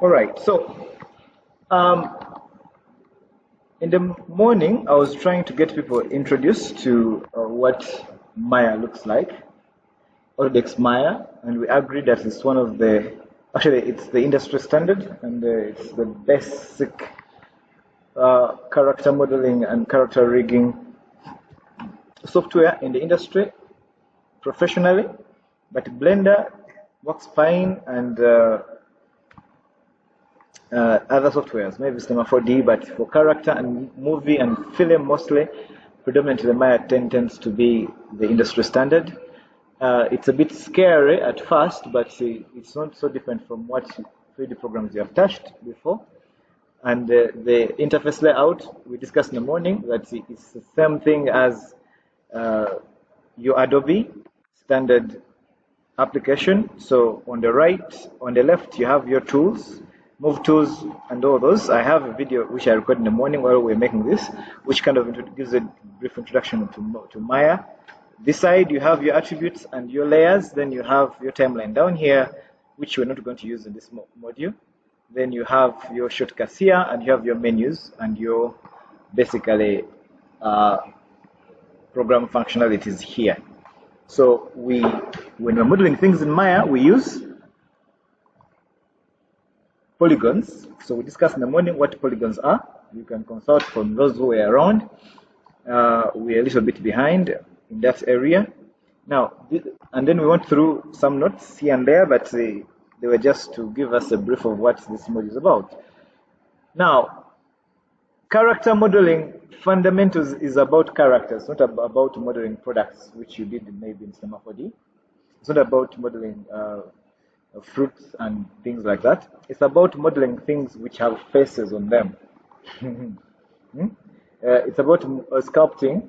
All right. So, um, in the morning, I was trying to get people introduced to what Maya looks like, Autodesk Maya, and we agreed that it's one of the, actually, it's the industry standard, and it's the basic character modeling and character rigging software in the industry professionally. But Blender works fine, and other softwares, maybe Cinema 4D, but for character and movie and film mostly, predominantly Maya 10 tends to be the industry standard. It's a bit scary at first, but it's not so different from what 3D programs you have touched before. And the interface layout, we discussed in the morning, that it's the same thing as your Adobe standard application. So on the right, on the left, you have your tools, move tools, and all those. I have a video which I recorded in the morning while we were making this, which kind of gives a brief introduction to Maya. This side, you have your attributes and your layers. Then you have your timeline down here, which we're not going to use in this module. Then you have your shortcuts here, and you have your menus and your basically program functionalities here. So when we're modeling things in Maya, we use polygons. So we discussed in the morning what polygons are. You can consult from those who were around. We're a little bit behind in that area. Now, and then we went through some notes here and there, but they were just to give us a brief of what this module is about. Now, character modeling fundamentals is about characters, not about modeling products, which you did maybe in Cinema 4D. It's not about modeling fruits and things like that. It's about modeling things which have faces on them. It's about sculpting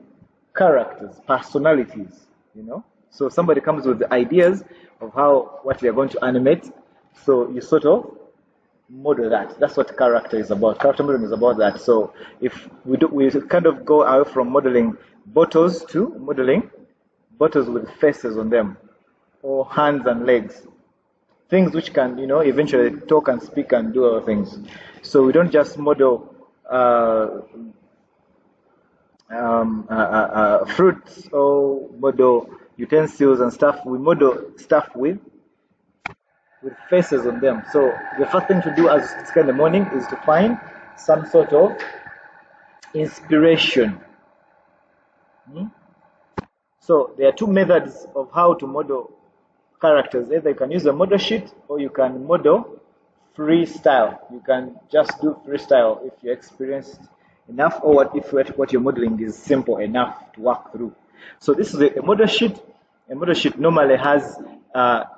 characters, personalities, you know. So somebody comes with the ideas of what they're going to animate. So you sort of model that. That's what character is about. Character modeling is about that. So if we kind of go away from modeling bottles to modeling bottles with faces on them, or hands and legs, things which can, you know, eventually talk and speak and do other things. So we don't just model fruits or model utensils and stuff. We model stuff with faces on them. So the first thing to do as it's in the morning is to find some sort of inspiration. So there are two methods of how to model characters. Either you can use a model sheet, or you can model freestyle. You can just do freestyle if you're experienced enough, or if what you're modeling is simple enough to work through. So this is a model sheet. A model sheet normally has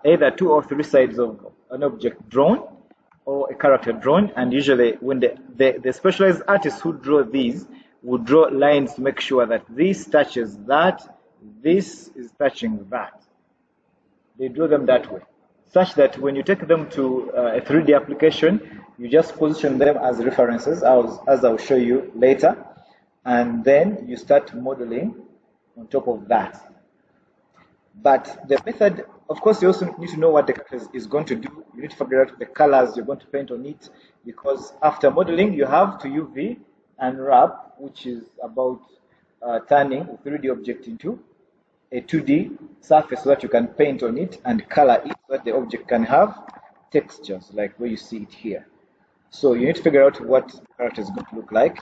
either 2 or 3 sides of an object drawn or a character drawn, and usually when the specialized artists who draw these would draw lines to make sure that this touches that, this is touching that. They draw them that way, such that when you take them to a 3D application, you just position them as references, as I'll show you later, and then you start modeling on top of that. But the method, of course, you also need to know what the character is going to do. You need to figure out the colors you're going to paint on it, because after modeling, you have to UV and wrap, which is about turning a 3D object into a 2D surface so that you can paint on it and color it so that the object can have textures like where you see it here. So you need to figure out what the character is going to look like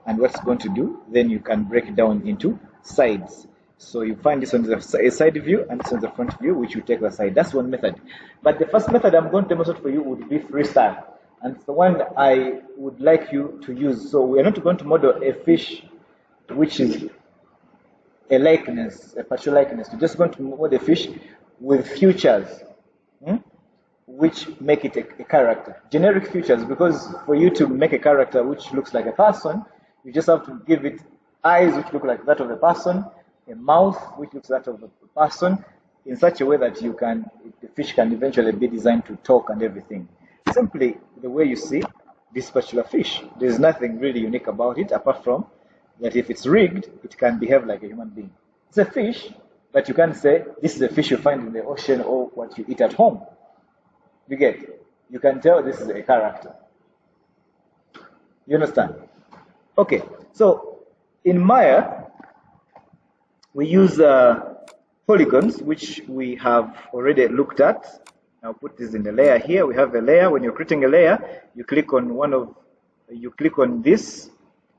and what it's going to do. Then you can break it down into sides. So you find this on the side view and this on the front view, which you take the side. That's one method. But the first method I'm going to demonstrate for you would be freestyle. And it's the one I would like you to use. So we are not going to model a fish, which is a likeness, a partial likeness. We're just going to model a fish with features, which make it a character. Generic features, because for you to make a character which looks like a person, you just have to give it eyes which look like that of a person, a mouth which looks like that of a person, in such a way that the fish can eventually be designed to talk and everything. Simply the way you see this particular fish. There's nothing really unique about it, apart from that if it's rigged, it can behave like a human being. It's a fish, but you can't say this is a fish you find in the ocean or what you eat at home. You get? you can tell this is a character. You understand? Okay, so in Maya, we use polygons, which we have already looked at. I'll put this in the layer here. We have a layer. When you're creating a layer, you click on this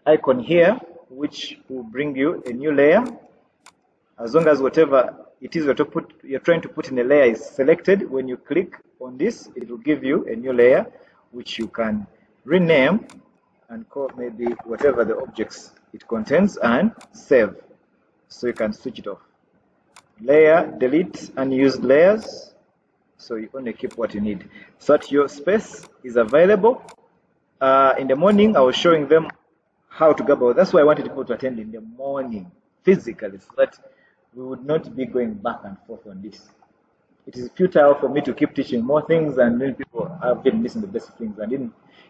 icon here, which will bring you a new layer. As long as whatever it is you're trying to put in a layer is selected, when you click on this, it will give you a new layer, which you can rename and call maybe whatever the objects it contains and save. So you can switch it off. Layer, delete unused layers. So you only keep what you need. So that your space is available. In the morning, I was showing them how to go about. That's why I wanted people to attend in the morning, physically, so that we would not be going back and forth on this. It is futile for me to keep teaching more things, and then people have been missing the basic things.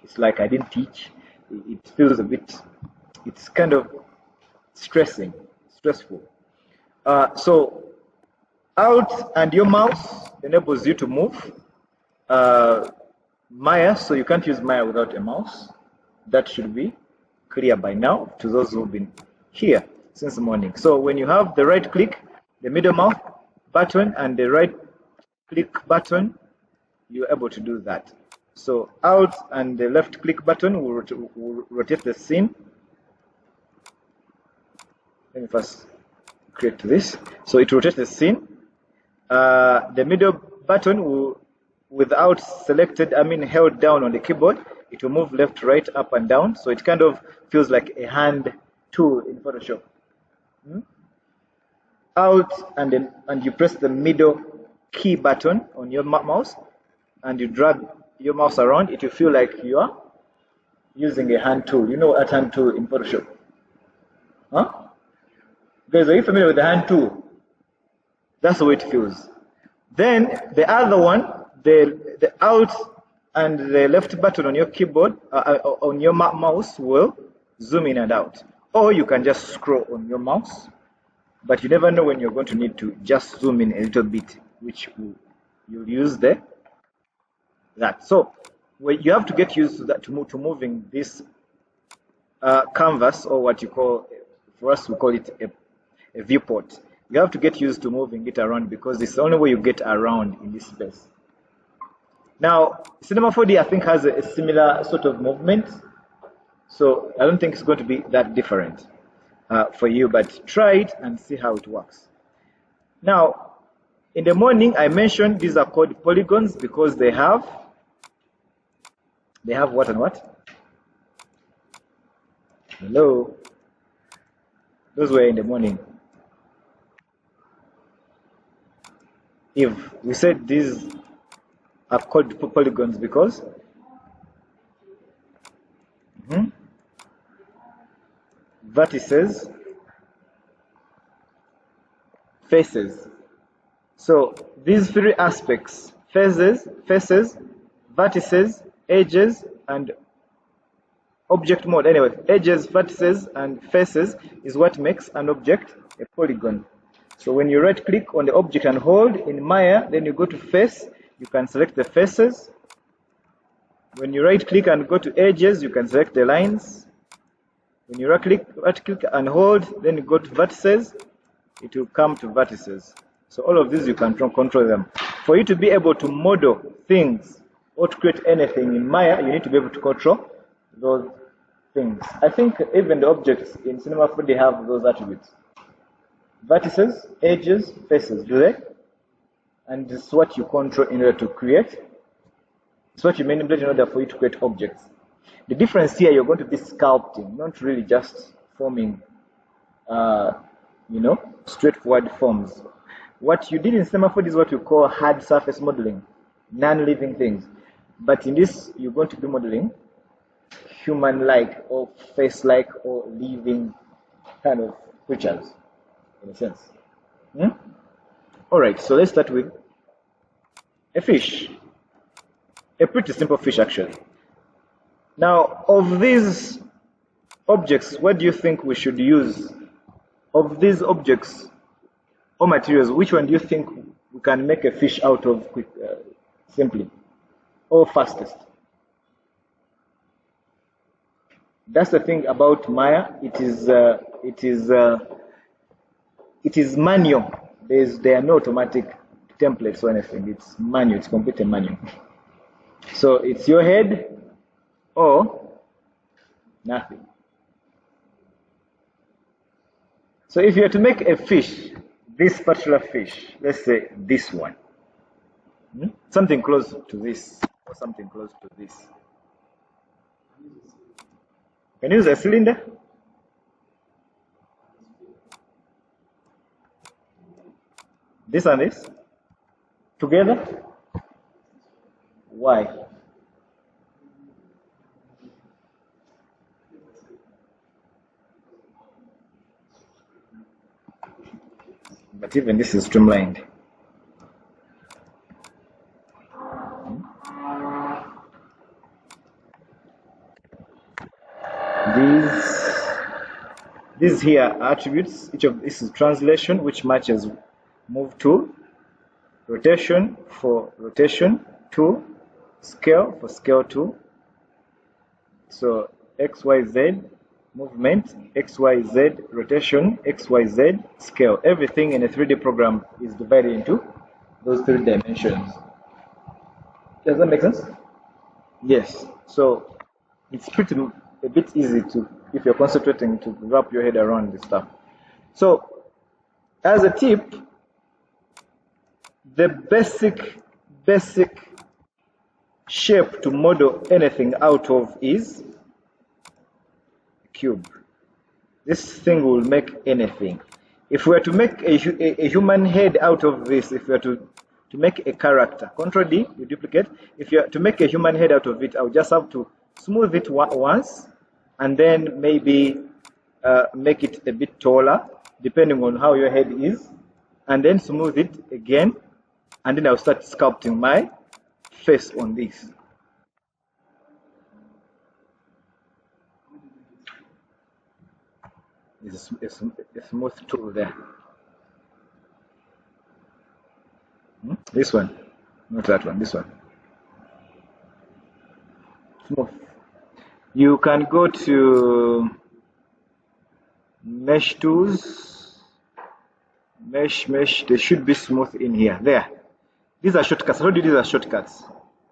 It's like I didn't teach. It feels a bit, it's kind of stressful. So Alt and your mouse enables you to move. Maya, so you can't use Maya without a mouse. That should be clear by now to those who've been here since the morning. So when you have the right click, the middle mouse button, and the right click button, you're able to do that. So Alt and the left click button will rotate the scene. Let me first create this. So it rotates the scene. The middle button will, without selected, held down on the keyboard, it will move left, right, up and down. So it kind of feels like a hand tool in Photoshop. Alt and you press the middle key button on your mouse and you drag your mouse around, it will feel like you are using a hand tool. You know a hand tool in Photoshop? Huh? Guys, are you familiar with the hand tool? That's the way it feels. Then the other one, the Alt and the left button on your keyboard, on your mouse, will zoom in and out. Or you can just scroll on your mouse, but you never know when you're going to need to just zoom in a little bit, which you'll use that. So you have to get used to that, to moving this canvas, or what you call, for us we call it a viewport. You have to get used to moving it around because it's the only way you get around in this space. Now, Cinema 4D I think has a similar sort of movement, so I don't think it's going to be that different for you, but try it and see how it works. Now, in the morning I mentioned these are called polygons because they have what and what? Hello? Those were in the morning. If we said these are called polygons because vertices, faces. So these three aspects, faces, vertices, edges, and object mode. Anyway, edges, vertices, and faces is what makes an object a polygon. So when you right click on the object and hold in Maya, then you go to face, you can select the faces. When you right click and go to edges, you can select the lines. When you right click and hold, then you go to vertices, it will come to vertices. So all of these you can control them. For you to be able to model things or to create anything in Maya, you need to be able to control those things. I think even the objects in Cinema 4D have those attributes. Vertices, edges, faces, do they? And this is what you control in order to create. It's what you manipulate in order for you to create objects. The difference here, you're going to be sculpting, not really just forming, straightforward forms. What you did in Cinema 4D is what you call hard surface modeling, non-living things. But in this, you're going to be modeling human-like or face-like or living kind of creatures, in a sense. All right, so let's start with a fish. A pretty simple fish, actually. Now, of these objects, what do you think we should use? Of these objects or materials, which one do you think we can make a fish out of simply? or fastest. That's the thing about Maya. It is manual. There are no automatic templates or anything. It's manual. It's completely manual. So it's your head or nothing. So if you are to make a fish, this particular fish, let's say this one, something close to this or something close to this. Can you use a cylinder? This and this together? Why? But even this is streamlined. These here are attributes. Each of this is translation, which matches move to, rotation for rotation to, scale for scale to. So XYZ movement, XYZ rotation, XYZ scale. Everything in a 3D program is divided into those 3 dimensions. Does that make sense? Yes. So it's a bit easy to, if you're concentrating, to wrap your head around this stuff. So as a tip, the basic shape to model anything out of is cube. This thing will make anything. If we are to make a human head out of this, if we are to make a character, Ctrl D, you duplicate. If you are to make a human head out of it, I'll just have to smooth it once, and then maybe make it a bit taller, depending on how your head is, and then smooth it again, and then I'll start sculpting my face on this. It's a smooth tool there. This one, not that one, this one. Smooth. You can go to mesh tools, mesh, they should be smooth in here. There. These are shortcuts. I told you these are shortcuts.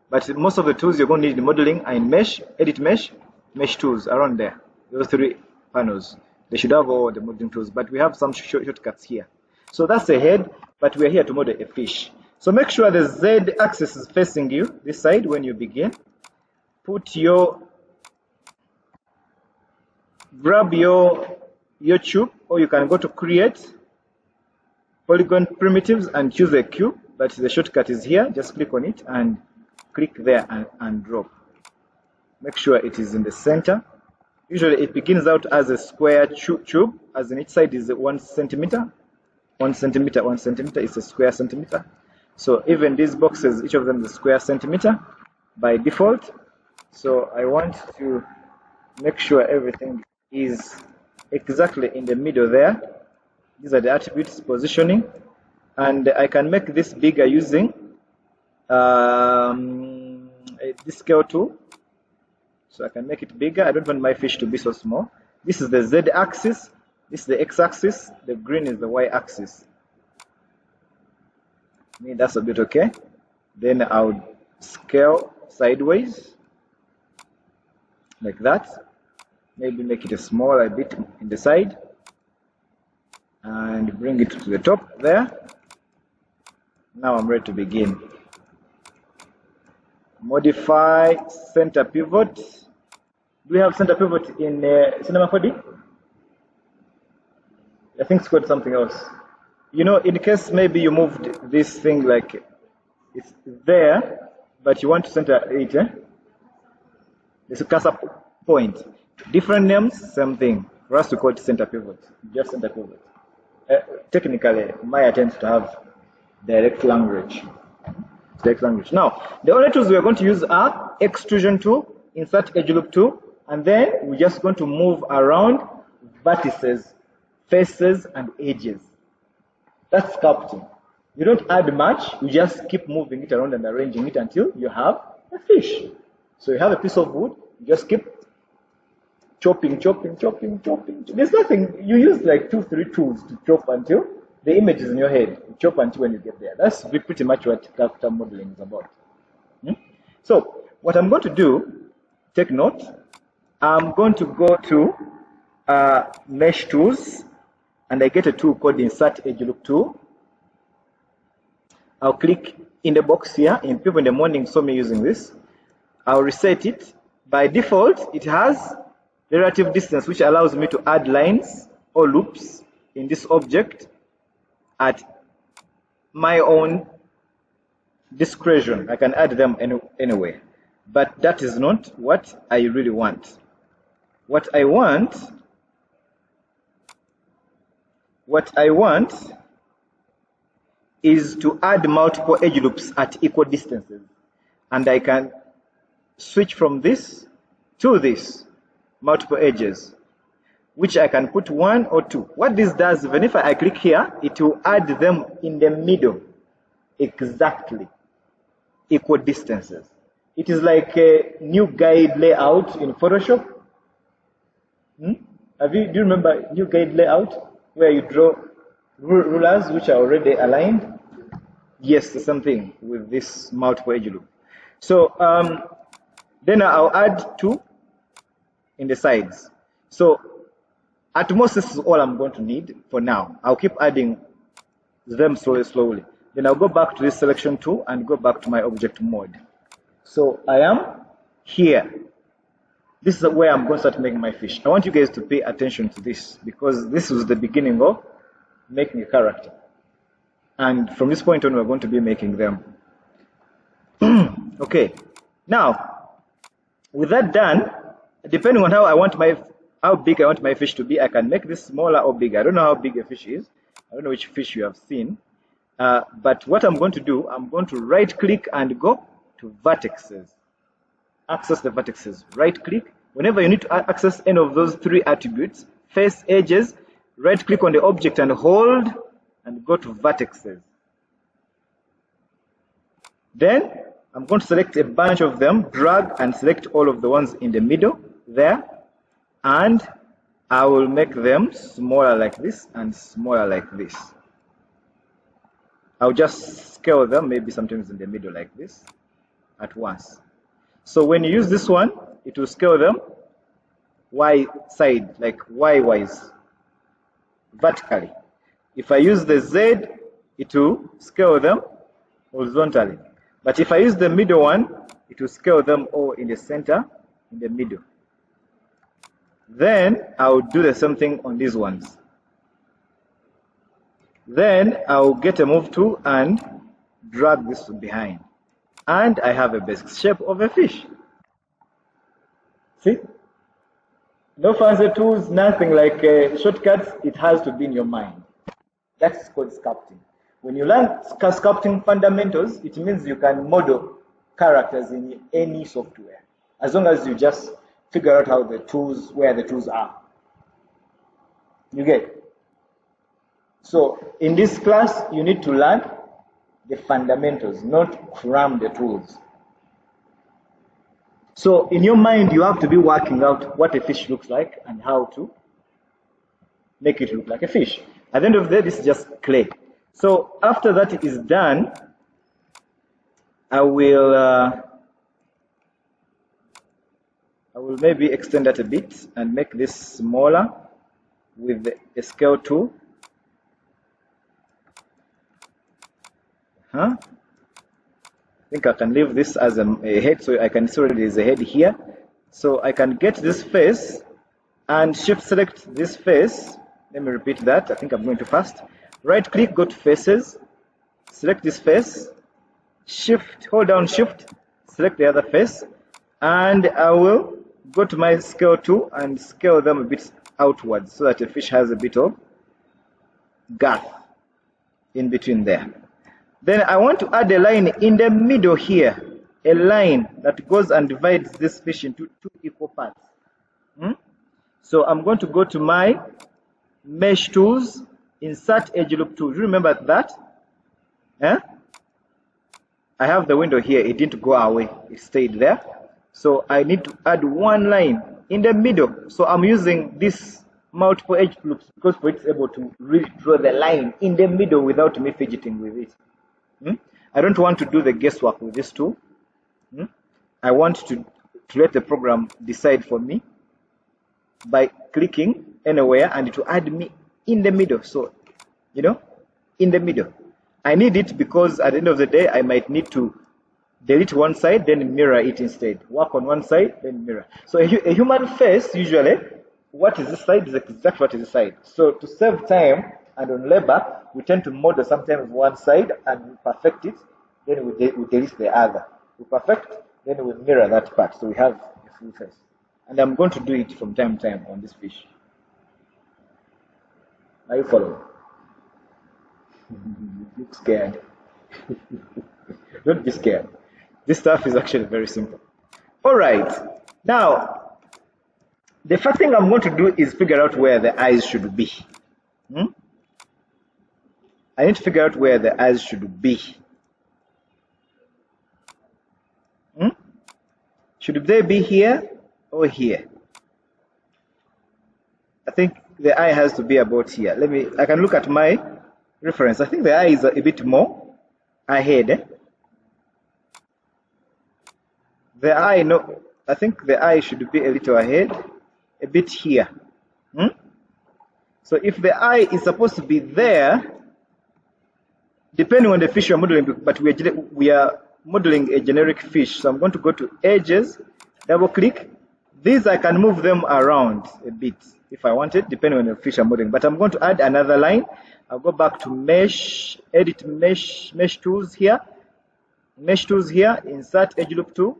But most of the tools you're going to need in modeling are in mesh, edit mesh, mesh tools around there. Those 3 panels. They should have all the modeling tools, but we have some shortcuts here. So that's the head, but we're here to model a fish. So make sure the Z axis is facing you, this side, when you begin. Grab your tube, or you can go to create polygon primitives and choose a cube, but the shortcut is here. Just click on it and click there and drop. Make sure it is in the center. Usually it begins out as a square tube, as in each side is 1 centimeter. 1 centimeter, 1 centimeter is a square centimeter. So even these boxes, each of them is a square centimeter by default. So I want to make sure everything is exactly in the middle there. These are the attributes, positioning. And I can make this bigger using this scale tool. So I can make it bigger. I don't want my fish to be so small. This is the Z axis. This is the X axis. The green is the Y axis. That's a bit okay. Then I'll scale sideways like that. Maybe make it a smaller bit in the side and bring it to the top there. Now I'm ready to begin. Modify center pivot. Do we have center pivot in Cinema 4D? I think it's called something else. You know, in case maybe you moved this thing like it's there, but you want to center it, there's a cursor point. Different names, same thing. For us to call it center pivot, just center pivot. Technically, Maya tends to have direct language. Now, the only tools we are going to use are extrusion tool, insert edge loop tool, and then we're just going to move around vertices, faces, and edges. That's sculpting. You don't add much, you just keep moving it around and arranging it until you have A fish. So you have a piece of wood, you just keep chopping. There's nothing, you use like 2-3 tools to chop until the image is in your head. You chop until when you get there. That's pretty much what character modeling is about. So what I'm going to do, take note, I'm going to go to Mesh Tools, and I get a tool called Insert Edge Loop Tool. I'll click in the box here. In People in the Morning saw me using this. I'll reset it. By default, it has relative distance, which allows me to add lines or loops in this object at my own discretion. I can add them anyway, but that is not what I really want. What I want is to add multiple edge loops at equal distances, and I can switch from this to this, multiple edges, which I can put 1 or 2. What this does, even if I click here, it will add them in the middle, exactly equal distances. It is like a new guide layout in Photoshop. Do you remember new guide layout where you draw rulers which are already aligned? Yes, the same thing with this multiple edge loop. So then I'll add 2 in the sides. So at most, this is all I'm going to need for now. I'll keep adding them slowly. Then I'll go back to this selection tool and go back to my object mode. So I am here. This is where I'm going to start making my fish. I want you guys to pay attention to this, because this was the beginning of making a character. And from this point on, we're going to be making them. Okay. Now, with that done, depending on how big I want my fish to be, I can make this smaller or bigger. I don't know how big a fish is. I don't know which fish you have seen. But what I'm going to do, I'm going to right click and go to vertices. Access the vertices. Right click. Whenever you need to access any of those 3 attributes, face, edges, right click on the object and hold and go to vertices. Then I'm going to select a bunch of them, drag and select all of the ones in the middle there, and I will make them smaller like this and smaller like this. I'll just scale them, maybe sometimes in the middle like this at once. So when you use this one, it will scale them Y side, like Y-wise, vertically. If I use the Z, it will scale them horizontally. But if I use the middle one, it will scale them all in the center, in the middle. Then I'll do the same thing on these ones. Then I'll get a move tool and drag this behind. And I have a basic shape of a fish. See? No fancy tools, nothing like shortcuts. It has to be in your mind. That's called sculpting. When you learn sculpting fundamentals, it means you can model characters in any software, as long as you just figure out how the tools, where the tools are. You get? So in this class, you need to learn the fundamentals, not cram the tools. So in your mind, you have to be working out what a fish looks like and how to make it look like a fish. At the end of the day, this is just clay. So after that is done, I will maybe extend that a bit and make this smaller with a scale tool. I think I can leave this as a head, so I can see already there's a head here. So I can get this face and shift select this face. Let me repeat that. I think I'm going too fast. Right click, go to faces, select this face, shift, hold down shift, select the other face, and I will go to my scale tool and scale them a bit outwards so that the fish has a bit of girth in between there. Then I want to add a line in the middle here, a line that goes and divides this fish into 2 equal parts. So I'm going to go to my Mesh Tools, Insert Edge Loop Tool. Do you remember that? I have the window here, it didn't go away, it stayed there. So I need to add one line in the middle. So I'm using this multiple edge loops because it's able to really draw the line in the middle without me fidgeting with it. I don't want to do the guesswork with this tool. I want to let the program decide for me by clicking anywhere, and it will add me in the middle. So, in the middle. I need it because at the end of the day, I might need to delete one side, then mirror it instead. Work on one side, then mirror. So a human face, usually, what is this side is exactly what is this side. So to save time and on labor, we tend to model sometimes one side and we perfect it, then we delete the other. We perfect, then we mirror that part. So we have a full face. And I'm going to do it from time to time on this fish. Are you following? You look scared. Don't be scared. This stuff is actually very simple. All right. Now, the first thing I'm going to do is figure out where the eyes should be. I need to figure out where the eyes should be. Should they be here or here? I think the eye has to be about here. I can look at my reference. I think the eye is a bit more ahead. I think the eye should be a little ahead, a bit here. So if the eye is supposed to be there, depending on the fish you're modeling, but we are modeling a generic fish. So I'm going to go to edges, double click. These I can move them around a bit if I want it, depending on the fish I'm modeling. But I'm going to add another line. I'll go back to mesh, edit mesh tools here, insert edge loop tool,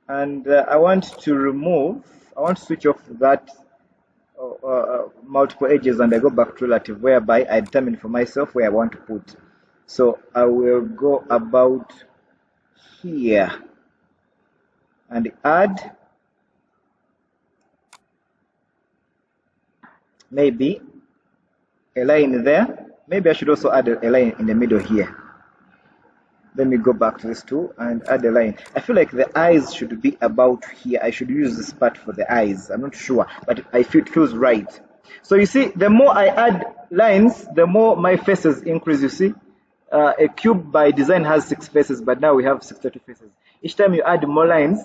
and I want to switch off that multiple edges, and I go back to relative, whereby I determine for myself where I want to put. So I will go about here and add maybe a line there. Maybe I should also add a line in the middle here. Let me go back to this tool and add a line. I feel like the eyes should be about here. I should use this part for the eyes. I'm not sure, but I feel it feels right. So you see, the more I add lines, the more my faces increase. You see, a cube by design has 6 faces, but now we have 62 faces. Each time you add more lines,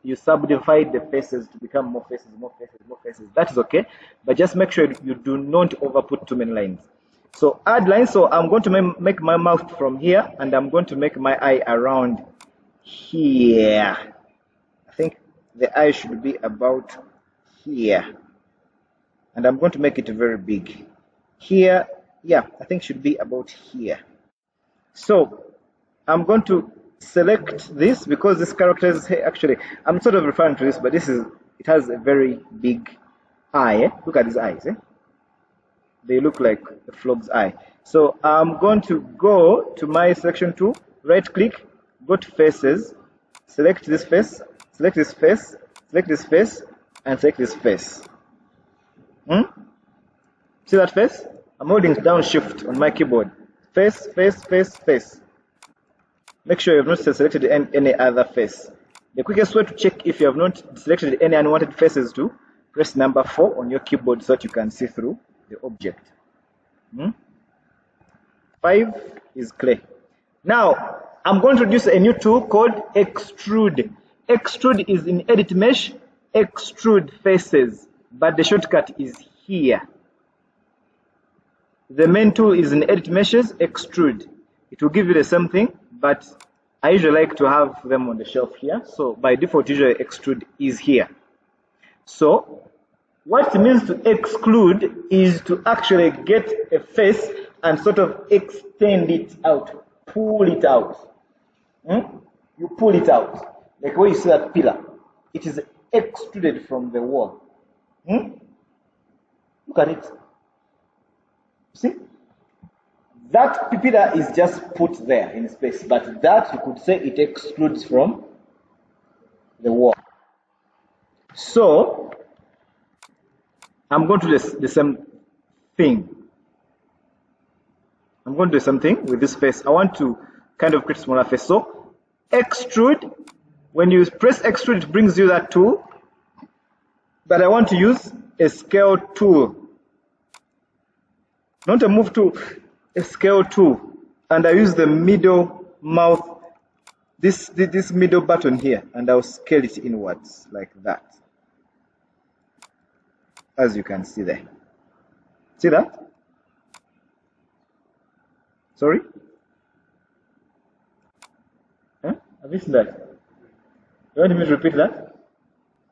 you subdivide the faces to become more faces, more faces, more faces. That is okay, but just make sure you do not overput too many lines. So add lines. So I'm going to make my mouth from here, and I'm going to make my eye around here. I think the eye should be about here, and I'm going to make it very big. Here, yeah, I think it should be about here. So I'm going to select this because this character is actually, I'm sort of referring to this, but it has a very big eye. Look at these eyes. They look like the frog's eye. So I'm going to go to my selection tool, right click, go to faces, select this face, select this face, select this face, and select this face. See that face? I'm holding down shift on my keyboard. Face, face, face, face. Make sure you have not selected any other face. The quickest way to check if you have not selected any unwanted faces to press number 4 on your keyboard so that you can see through the object. 5 is clear. Now I'm going to introduce a new tool called extrude. Extrude is in edit mesh, extrude faces, but the shortcut is here. The main tool is in edit meshes, extrude. It will give you the same thing, but I usually like to have them on the shelf here. So by default, usually extrude is here. So what it means to exclude is to actually get a face and sort of extend it out, pull it out. You pull it out. Like where you see that pillar, it is extruded from the wall. Look at it. See? That pillar is just put there in space, but that you could say it excludes from the wall. So I'm going to do the same thing. I'm going to do something with this face. I want to kind of create a smaller face. So extrude. When you press extrude, it brings you that tool. But I want to use a scale tool. Not a move tool, a scale tool. And I use the middle mouth, this middle button here, and I'll scale it inwards like that. As you can see there. See that? Sorry? Huh? Have you seen that? You want me to repeat that?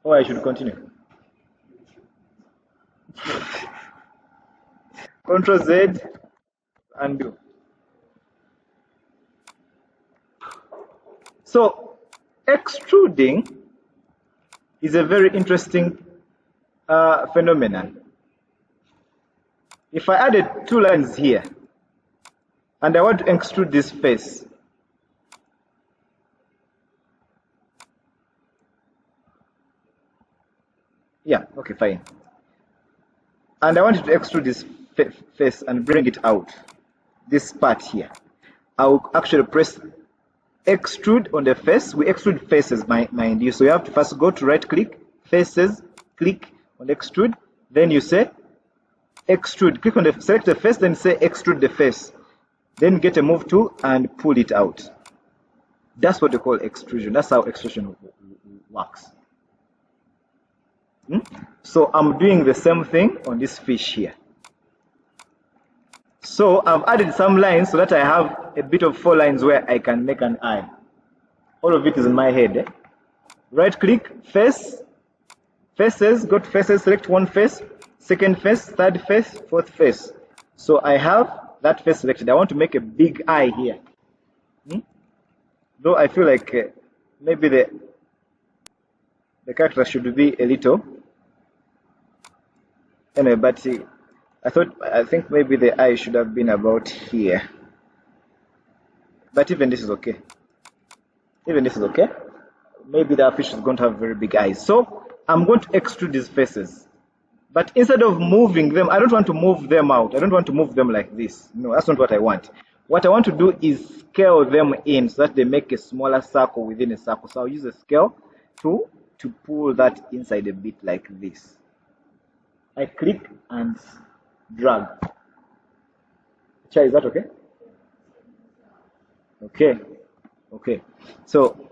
Or I should continue? Control Z, undo. So, extruding is a very interesting phenomenon. If I added 2 lines here, and I want to extrude this face, yeah, okay, fine. And I wanted to extrude this face and bring it out, this part here. I'll actually press extrude on the face. We extrude faces, mind you. So you have to first go to right click, faces, click on extrude. Then you say extrude. Click on the, select the face, then say extrude the face. Then get a move tool and pull it out. That's what they call extrusion. That's how extrusion works. So I'm doing the same thing on this fish here. So I've added some lines so that I have a bit of 4 lines where I can make an eye. All of it is in my head. Right click, face, faces, go to faces, select one face, second face, third face, fourth face. So I have that face selected. I want to make a big eye here. Though I feel like maybe the character should be a little. Anyway, but I think maybe the eye should have been about here. But even this is okay. Even this is okay. Maybe the fish is going to have very big eyes. So I'm going to extrude these faces. But instead of moving them, I don't want to move them out. I don't want to move them like this. No, that's not what I want. What I want to do is scale them in so that they make a smaller circle within a circle. So I'll use a scale tool to pull that inside a bit like this. I click and drag. Chai, is that okay? Okay. So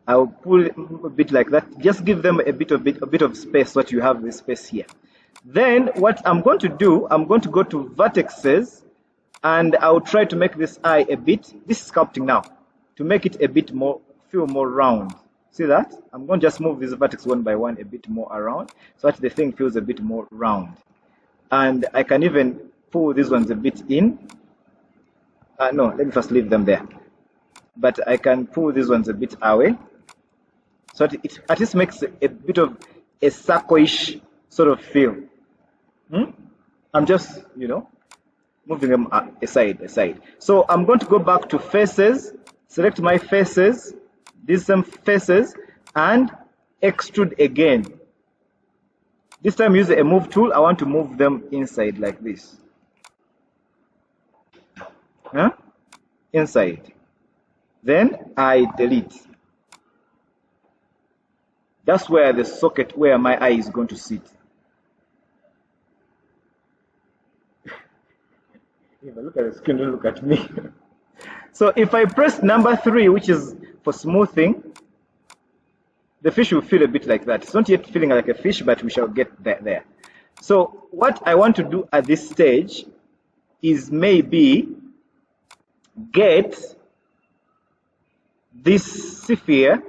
I'll pull a bit like that. Just give them a bit of space so that you have this space here. Then what I'm going to do, I'm going to go to vertexes and I'll try to make this eye a bit, this is sculpting now, to make it a bit more, feel more round. See that? I'm going to just move this vertex one by one a bit more around so that the thing feels a bit more round. And I can even pull these ones a bit in. No, let me first leave them there. But I can pull these ones a bit away so that it at least makes a bit of a circle-ish sort of feel. I'm just, moving them aside. So I'm going to go back to faces, select my faces, these same faces, and extrude again. This time use a move tool. I want to move them inside like this. Inside. Then I delete. That's where the socket where my eye is going to sit. If I look at the screen, don't look at me. So if I press number 3, which is for smoothing, the fish will feel a bit like that. It's not yet feeling like a fish, but we shall get there. So what I want to do at this stage is maybe get this sphere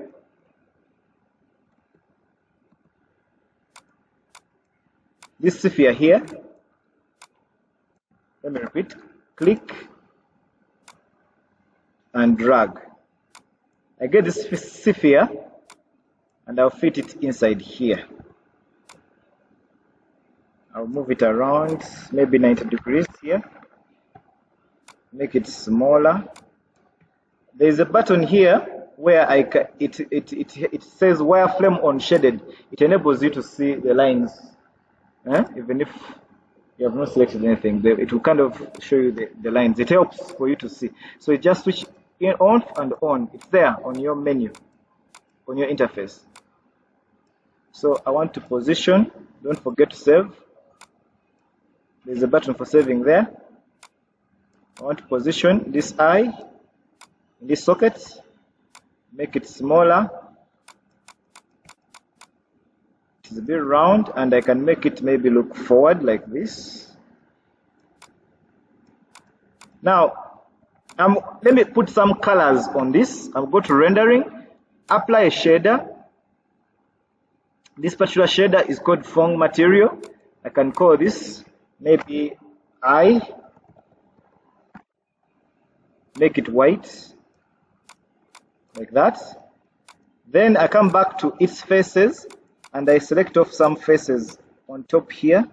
here. Let me repeat. Click and drag. I get this sphere and I'll fit it inside here. I'll move it around maybe 90 degrees here. Make it smaller. There's a button here where it says wireframe on shaded. It enables you to see the lines, even if you have not selected anything. It will kind of show you the lines. It helps for you to see. So you just switch in off and on. It's there on your menu, on your interface. So I want to position. Don't forget to save. There's a button for saving there. I want to position this eye in this socket, make it smaller. It's a bit round, and I can make it maybe look forward like this. Now, let me put some colors on this. I'll go to rendering, apply a shader. This particular shader is called Phong Material. I can call this maybe eye. Make it white, like that. Then I come back to its faces, and I select off some faces on top here.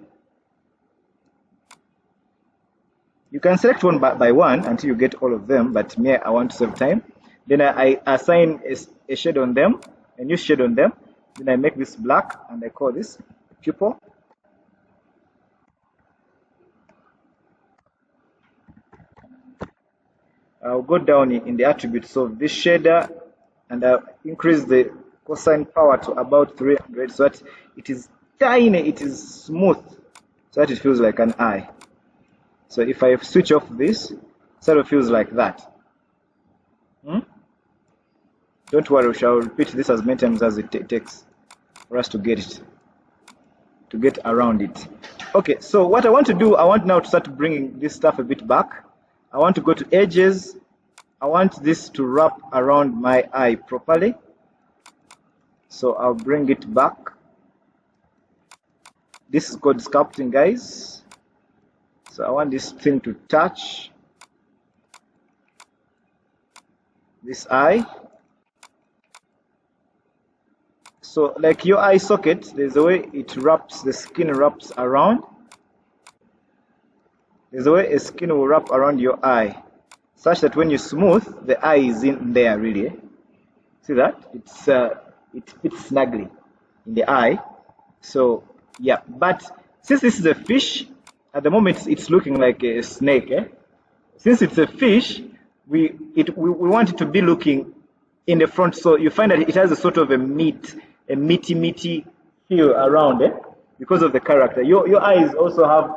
You can select one by one until you get all of them, but me, I want to save time. Then I assign a shade on them, a new shade on them. Then I make this black, and I call this pupil. I'll go down in the attributes of this shader, and I'll increase the cosine power to about 300, so that it is tiny, it is smooth, so that it feels like an eye. So if I switch off this, it sort of feels like that. Don't worry, we shall repeat this as many times as it takes for us to get it, to get around it. Okay, so what I want to do, I want now to start bringing this stuff a bit back. I want to go to edges. I want this to wrap around my eye properly. So I'll bring it back. This is called sculpting, guys. So I want this thing to touch this eye. So like your eye socket, there's a way it wraps, the skin wraps around. There's a way a skin will wrap around your eye, such that when you smooth, the eye is in there really. See that? It fits snugly in the eye. So yeah, but since this is a fish, at the moment it's looking like a snake. Since it's a fish, we want it to be looking in the front, so you find that it has a sort of a meaty feel around it because of the character. Your eyes also have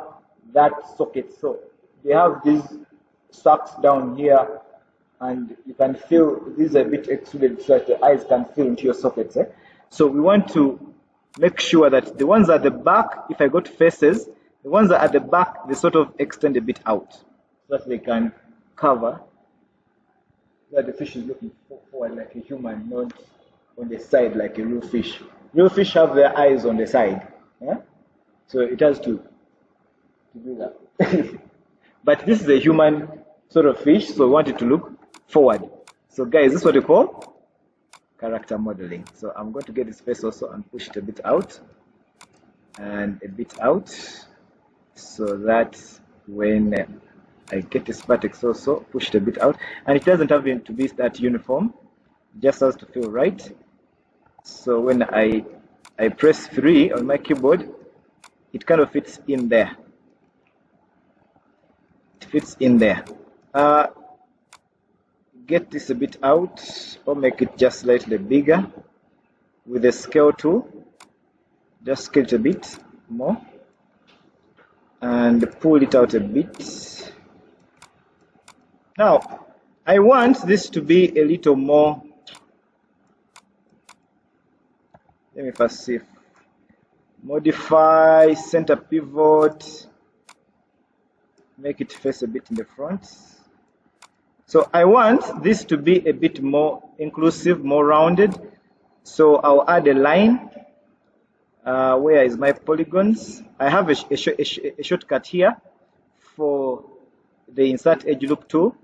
that socket, so they have these sacs down here, and you can feel these are a bit extruded so that the eyes can feel into your sockets. So we want to make sure that the ones at the back, if I go to faces, the ones that are at the back, they sort of extend a bit out so that they can cover, so that the fish is looking forward like a human, not on the side like a real fish. Real fish have their eyes on the side, so it has to do that. But this is a human sort of fish, so we want it to look forward. So guys, this is what we call character modeling. So I'm going to get this face also and push it a bit out and a bit out, so that when I get this vertex also push it a bit out, and it doesn't have to be that uniform, it just has to feel right. So when I press 3 on my keyboard, it kind of fits in there. It fits in there. Get this a bit out, or make it just slightly bigger with the scale tool. Just scale it a bit more and pull it out a bit. Now I want this to be a little more, let me first see, modify center pivot, make it face a bit in the front. So I want this to be a bit more inclusive, more rounded. So I'll add a line. Where is my polygons? I have a shortcut here for the insert edge loop tool,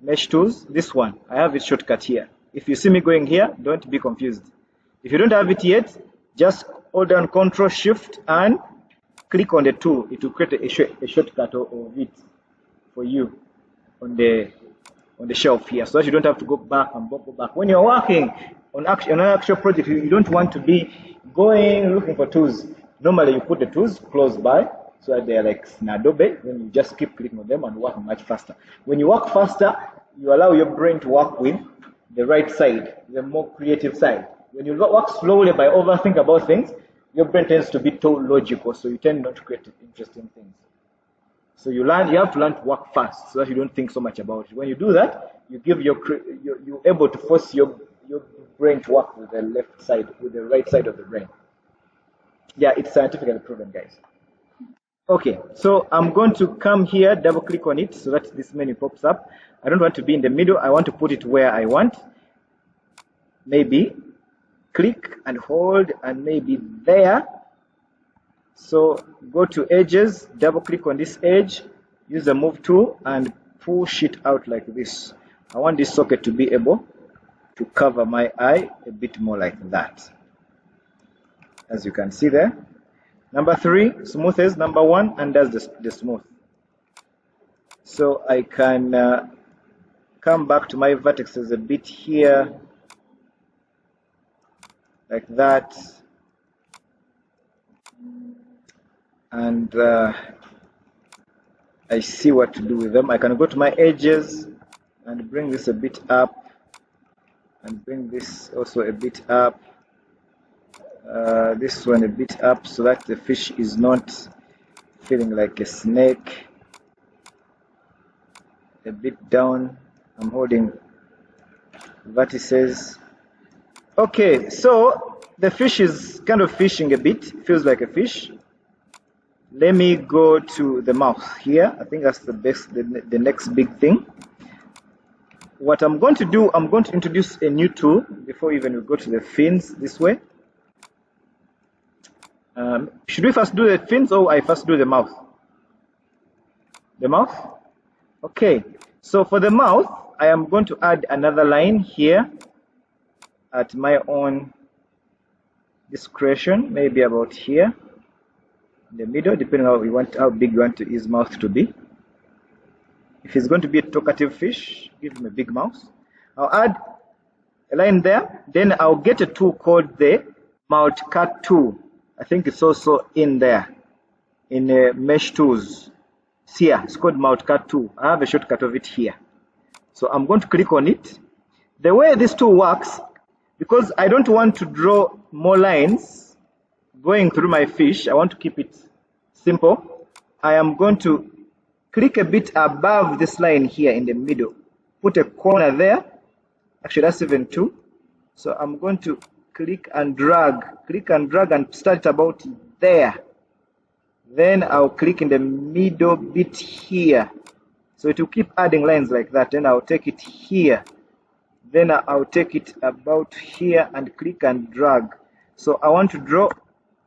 mesh tools. This one, I have a shortcut here. If you see me going here, don't be confused. If you don't have it yet, just hold down Ctrl Shift and click on the tool. It will create a shortcut of it for you on the shelf here, so that you don't have to go back and go back. When you're working on an actual project, you don't want to be going looking for tools. Normally you put the tools close by so that they're like in Adobe, then you just keep clicking on them and work much faster. When you work faster, you allow your brain to work with the right side, the more creative side. When you work slowly by overthink about things, your brain tends to be too logical, so you tend not to create interesting things. So you have to learn to work fast so that you don't think so much about it. When you do that, you're able to force your brain to work with the left side, with the right side of the brain. Yeah, it's scientifically proven, guys. Okay, so I'm going to come here, double click on it so that this menu pops up. I don't want to be in the middle. I want to put it where I want. Maybe click and hold, and maybe there. So go to edges, double click on this edge, use the move tool and push it out like this. I want this socket to be able to cover my eye a bit more like that, as you can see there. Number 3 smoothes number 1 and does the smooth. So I can come back to my vertices a bit here, like that, and I see what to do with them. I can go to my edges and bring this a bit up, and bring this also a bit up, this one a bit up, so that the fish is not feeling like a snake. A bit down, I'm holding vertices. Okay, so the fish is kind of fishing a bit, feels like a fish. Let me go to the mouth here. I think that's the next big thing. What I'm going to do, I'm going to introduce a new tool before even we go to the fins this way. Should we first do the fins or I first do the mouth? The mouth? Okay, so for the mouth, I am going to add another line here at my own discretion, maybe about here in the middle, depending on how big you want his mouth to be. If he's going to be a talkative fish, give him a big mouth. I'll add a line there, then I'll get a tool called the Multicut tool. I think it's also in there, in Mesh Tools. See here, it's called Multicut tool. I have a shortcut of it here. So I'm going to click on it. The way this tool works, because I don't want to draw more lines going through my fish, I want to keep it simple. I am going to click a bit above this line here in the middle, put a corner there. Actually, that's even 2. So I'm going to click and drag and start about there. Then I'll click in the middle bit here. So it will keep adding lines like that. Then I'll take it here. Then I'll take it about here and click and drag. So I want to draw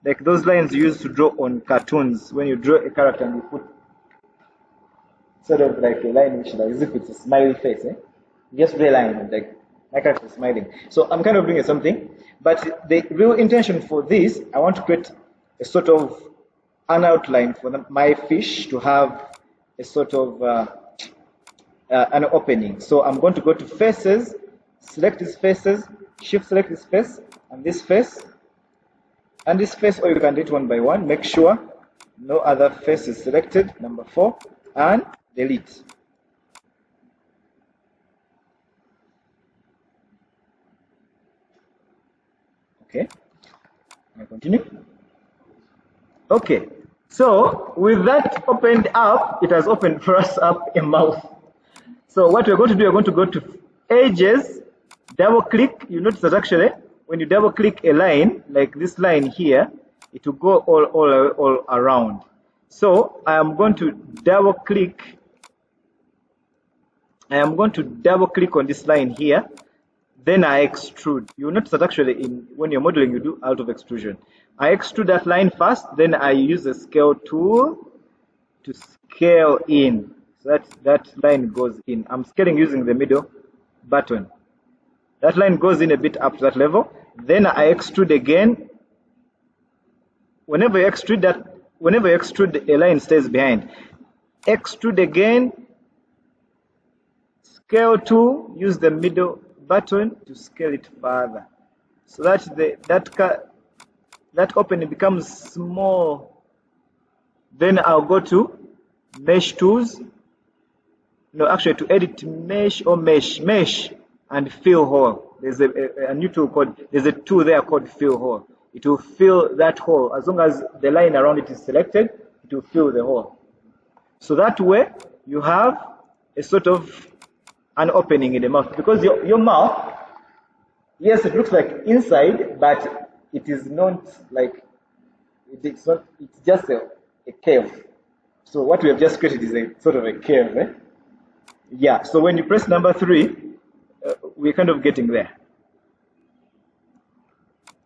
like those lines you used to draw on cartoons. When you draw a character and you put sort of like a line which like as if it's a smiley face. You just draw a line like my character is smiling. So I'm kind of doing something. But the real intention for this, I want to create a sort of an outline for my fish to have a sort of an opening. So I'm going to go to faces, select these faces, shift select this face and this face, and this face, or you can do it one by one. Make sure no other face is selected, number 4, and delete. Okay, I continue. Okay, so with that opened up, it has opened for us up a mouth. So what we're going to do, we're going to go to edges, double click. You notice that actually when you double click a line like this line here, it will go all around. So I am going to double click. I am going to double click on this line here. Then I extrude. You notice that actually when you're modeling, you do out of extrusion. I extrude that line first, then I use the scale tool to scale in. So that line goes in. I'm scaling using the middle button. That line goes in a bit up to that level. Then I extrude again. Whenever you extrude, a line stays behind. Extrude again. Scale tool, use the middle button to scale it further, so that that opening becomes small. Then I'll go to Mesh Tools. No, actually to edit mesh or mesh and fill hole. There's a new tool called, there's a tool there called fill hole. It will fill that hole. As long as the line around it is selected, it will fill the hole. So that way you have a sort of an opening in the mouth, because your mouth, yes, it looks like inside, but it is not like, it's not, it's just a cave. So what we have just created is a sort of a cave, eh? Yeah, so when you press number 3, we're kind of getting there.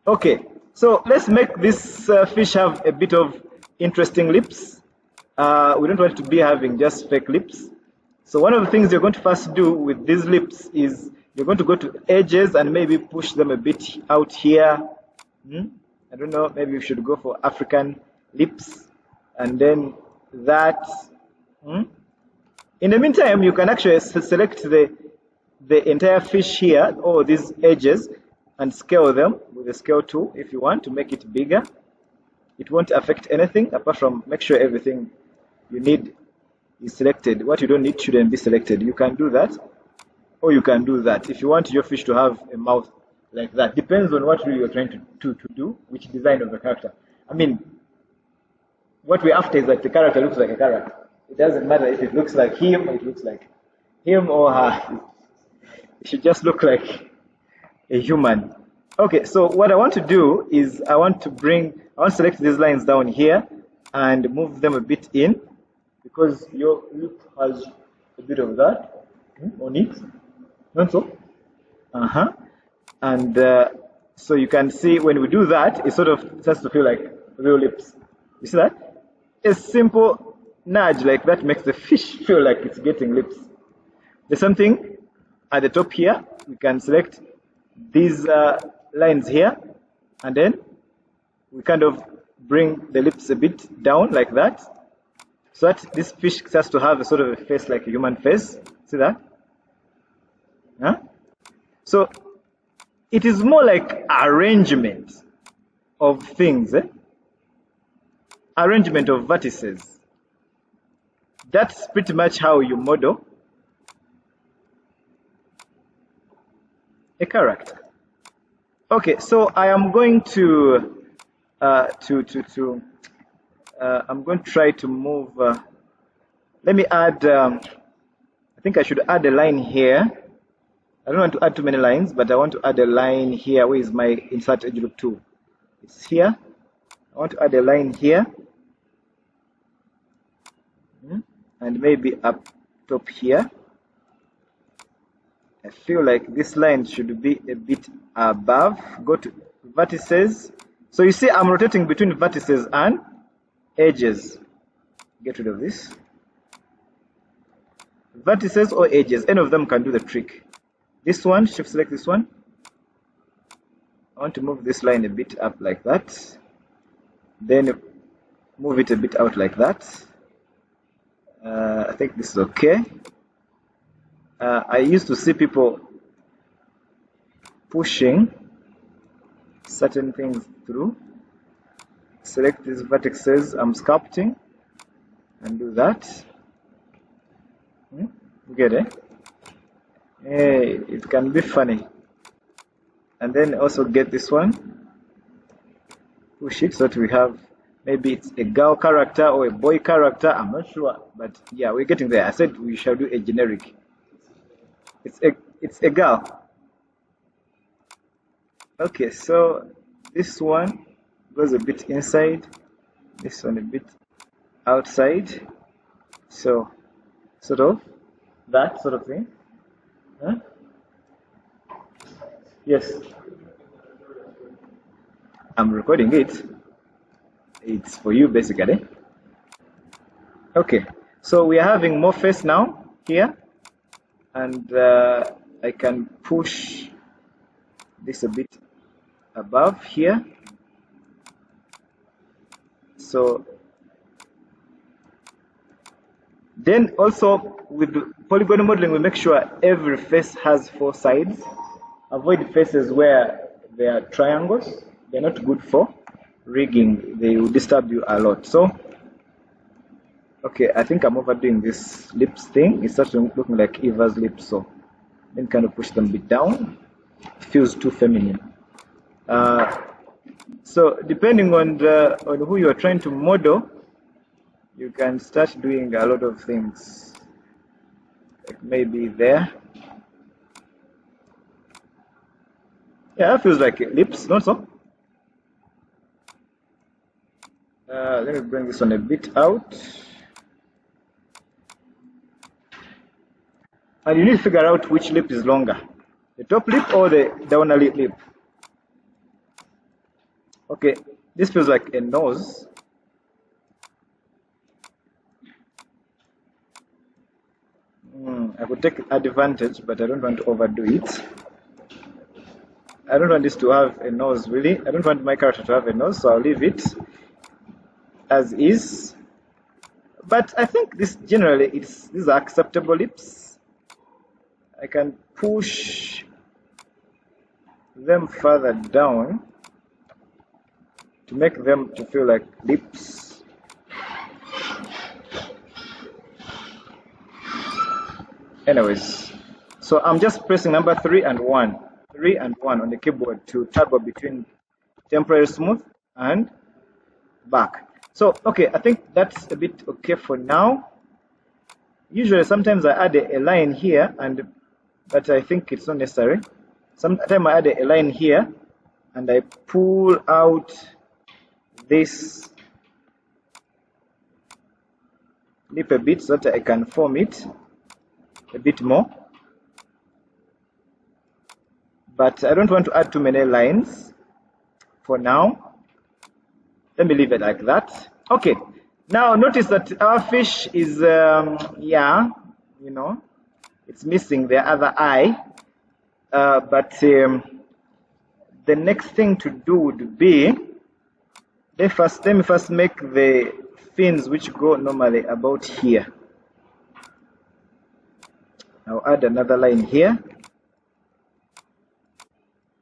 Okay, so let's make this fish have a bit of interesting lips. We don't want it to be having just fake lips. So one of the things you're going to first do with these lips is you're going to go to edges and maybe push them a bit out here. I don't know, maybe you should go for African lips, and then that. In the meantime, you can actually select the entire fish here, or these edges, and scale them with the scale tool if you want to make it bigger. It won't affect anything apart from make sure everything you need is selected. What you don't need shouldn't be selected. You can do that, or you can do that. If you want your fish to have a mouth like that, depends on what really you're trying to do, which design of the character. I mean, what we're after is that the character looks like a character. It doesn't matter if it looks like him, or it looks like him or her. It should just look like a human. Okay, so what I want to do is I want to select these lines down here and move them a bit in, because your lip has a bit of that on it. Not so? And so you can see when we do that, it sort of starts to feel like real lips. You see that? A simple nudge like that makes the fish feel like it's getting lips. There's something at the top here. We can select these lines here, and then we kind of bring the lips a bit down like that, so that this fish starts to have a sort of a face like a human face. See that? So it is more like arrangement of things, arrangement of vertices. That's pretty much how you model a character. Okay, so I am going to I'm going to try to move. Let me add. I think I should add a line here. I don't want to add too many lines, but I want to add a line here. Where is my insert edge loop tool? It's here. I want to add a line here, and maybe up top here. I feel like this line should be a bit above. Go to vertices. So you see I'm rotating between vertices and edges. Get rid of this. Vertices or edges, any of them can do the trick. This one, shift select this one. I want to move this line a bit up like that. Then move it a bit out like that. I think this is okay. I used to see people pushing certain things through. Select these vertices I'm sculpting and do that. Get it? Hey, it can be funny. And then also get this one. Push it so that we have, maybe it's a girl character or a boy character. I'm not sure, but yeah, we're getting there. I said we shall do a generic. It's a girl. Okay, so this one goes a bit inside, this one a bit outside. So sort of that sort of thing. Yes, I'm recording it. It's for you basically. Okay, so we are having more face now here, and I can push this a bit above here. So then also with polygon modeling, we make sure every face has 4 sides. Avoid faces where they are triangles. They're not good for rigging. They will disturb you a lot. So Okay, I think I'm overdoing this lips thing. It's starting looking like Eva's lips, so then kind of push them a bit down. It feels too feminine. So depending on who you are trying to model, you can start doing a lot of things. Like maybe there. Yeah, that feels like lips, not so? Let me bring this one a bit out. And you need to figure out which lip is longer, the top lip or the downer lip. Okay, this feels like a nose. I could take advantage, but I don't want to overdo it. I don't want this to have a nose, really. I don't want my character to have a nose, so I'll leave it as is. But I think this generally, these are acceptable lips. I can push them further down to make them to feel like lips. Anyways, so I'm just pressing number 3 and 1 on the keyboard to toggle between temporary smooth and back. So okay, I think that's a bit okay for now. Usually sometimes I add a line here, but I think it's not necessary. Sometimes I add a line here and I pull out this lip a bit so that I can form it a bit more. But I don't want to add too many lines for now. Let me leave it like that. Okay, now notice that our fish is, it's missing the other eye. But the next thing to do would be, let me first make the fins which go normally about here. I'll add another line here.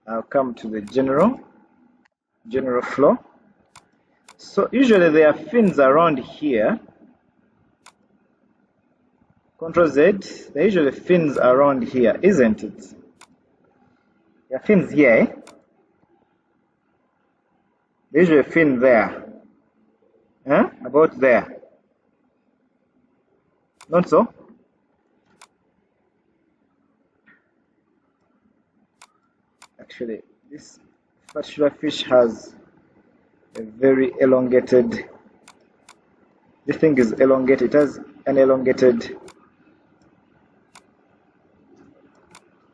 I'll come to the general flow. So usually there are fins around here. Control Z, there are usually fins around here, isn't it? There are fins here. There's usually a fin there. About there. Not so? Actually, this particular fish has a very elongated, this thing is elongated, it has an elongated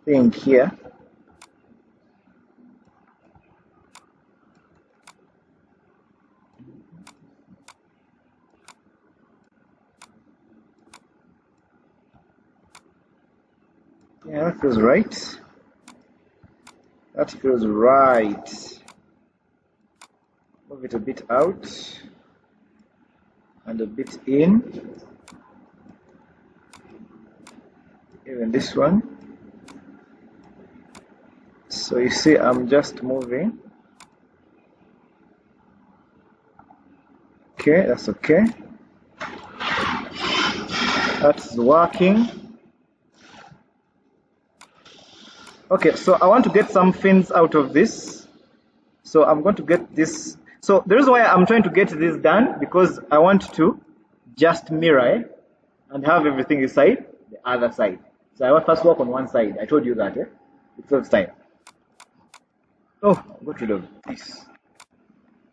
thing here. Yeah, that feels right. That feels right. Move it a bit out and a bit in. Even this one. So you see, I'm just moving. Okay, that's okay. That's working. Okay, so I want to get some fins out of this. So I'm going to get this. So the reason why I'm trying to get this done, because I want to just mirror it and have everything inside the other side. So I will first work on one side. I told you that, It saves time. Oh, got rid of this.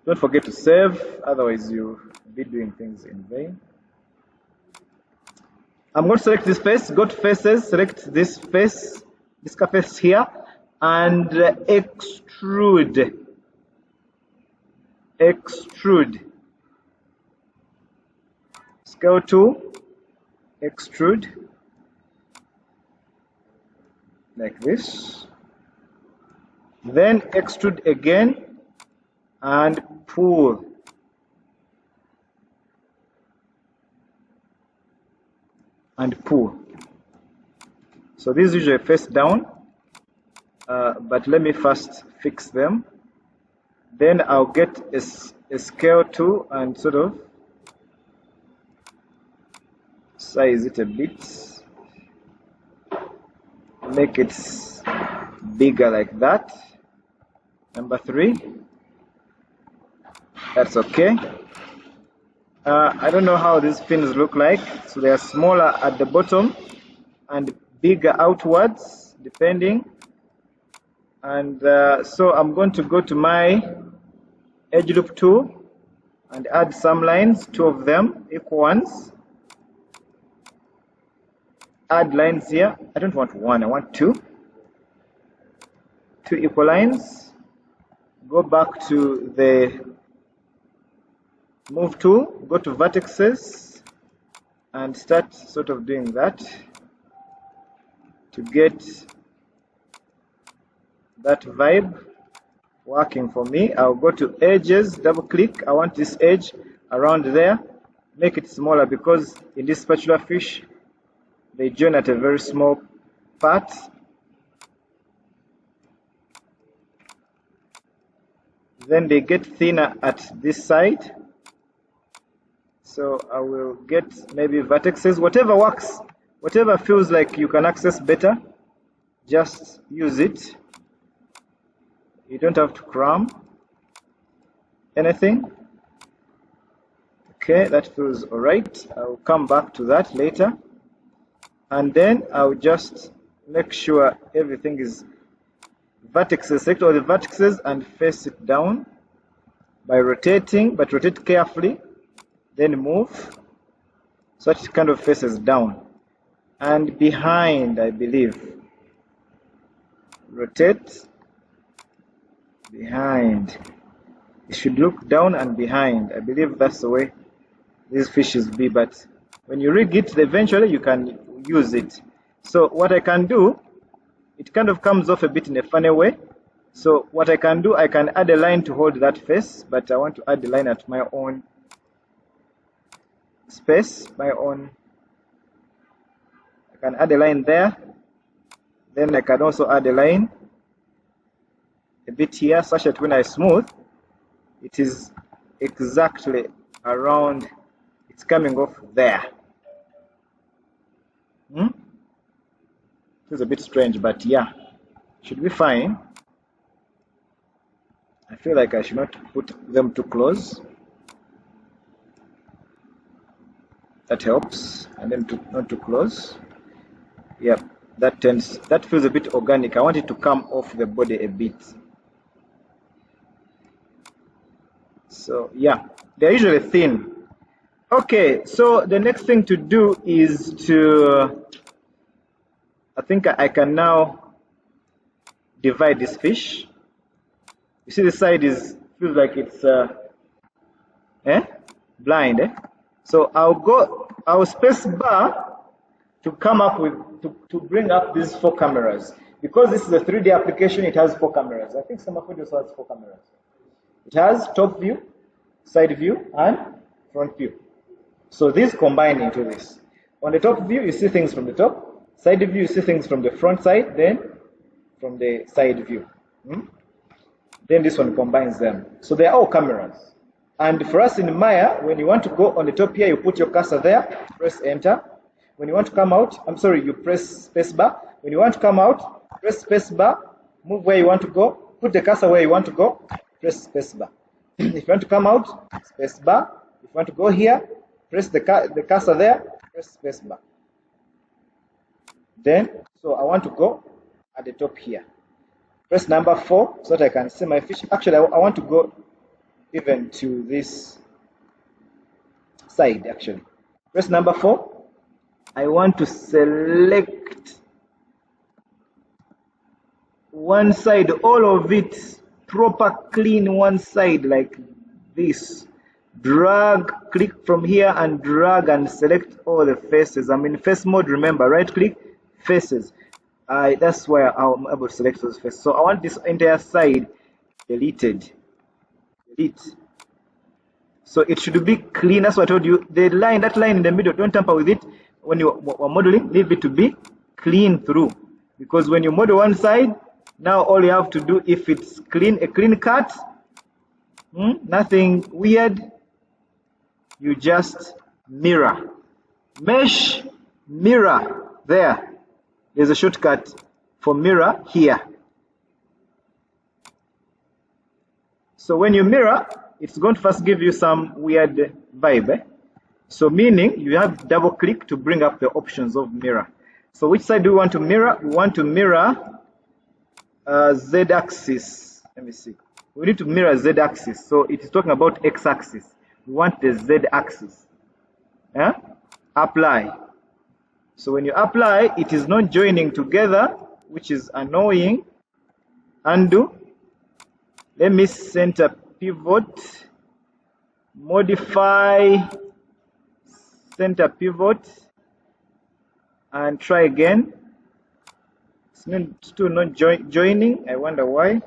Don't forget to save, otherwise you'll be doing things in vain. I'm going to select this face, go to faces, select this face, this face here, and extrude. Extrude. Scale to extrude. Like this. Then extrude again and pull. And pull. So this is usually face down, but let me first fix them. Then I'll get a scale tool and sort of size it a bit, make it bigger like that. Number 3, that's okay. I don't know how these fins look like, so they are smaller at the bottom and bigger outwards depending. And so I'm going to go to my edge loop tool and add some lines, 2 of them, equal ones. Add lines here. I don't want 1, I want 2. 2 equal lines. Go back to the move tool, go to vertices and start sort of doing that to get that vibe working for me. I'll go to edges, double click. I want this edge around there, make it smaller because in this spatula fish they join at a very small part. Then they get thinner at this side. So I will get maybe vertices, whatever works, whatever feels like you can access better, just use it. You don't have to cram anything. Okay, that feels all right. I'll come back to that later. And then I'll just make sure everything is vertices, select all the vertices and face it down by rotating, but rotate carefully. Then move so that it kind of faces down and behind, I believe. Rotate behind. It should look down and behind. I believe that's the way these fishes be, but when you rig it, eventually you can use it. So what I can do, it kind of comes off a bit in a funny way. So what I can do, I can add a line to hold that face, but I want to add the line at my own space, I can add a line there. Then I can also add a line a bit here, such that when I smooth, it is exactly around, it's coming off there. It's a bit strange, but yeah, should be fine. I feel like I should not put them too close. That helps, and then not too close. Yep, that feels a bit organic. I want it to come off the body a bit. So yeah, they're usually thin. Okay, so the next thing to do is to, I think I can now divide this fish. You see the side feels like it's blind. So I'll space bar to come up with, to bring up these 4 cameras. Because this is a 3D application, it has 4 cameras. I think Semafood also has 4 cameras. It has top view, side view, and front view. So these combine into this. On the top view, you see things from the top. Side view, you see things from the front side, then from the side view. Then this one combines them. So they are all cameras. And for us in Maya, when you want to go on the top here, you put your cursor there, press enter. When you want to come out, you press spacebar. When you want to come out, press spacebar, move where you want to go, put the cursor where you want to go, press spacebar. If you want to come out, spacebar. If you want to go here, press the cursor there, press spacebar. Then, so I want to go at the top here. Press number 4 so that I can see my fish. Actually, I want to go even to this side, actually. Press number 4. I want to select one side, all of it, proper clean one side like this. Drag, click from here and drag and select all the faces. I'm in face mode, remember, right click, faces. That's where I'm able to select those faces. So I want this entire side deleted. Delete. So it should be clean. That's what I told you. The line, that line in the middle, don't tamper with it. When you are modeling, leave it to be clean through. Because when you model one side, now all you have to do, if it's clean, a clean cut, nothing weird, you just mirror Mesh mirror. There's a shortcut for mirror here. So when you mirror, it's going to first give you some weird vibe. So meaning you have double click to bring up the options of mirror. So which side do we want to mirror? We want to mirror z-axis. Let me see. We need to mirror z-axis. So it is talking about x-axis. We want the z-axis. Yeah? Apply. So when you apply, it is not joining together, which is annoying. Undo. Let me center pivot. Modify center pivot. And try again. It's still not joining. I wonder why.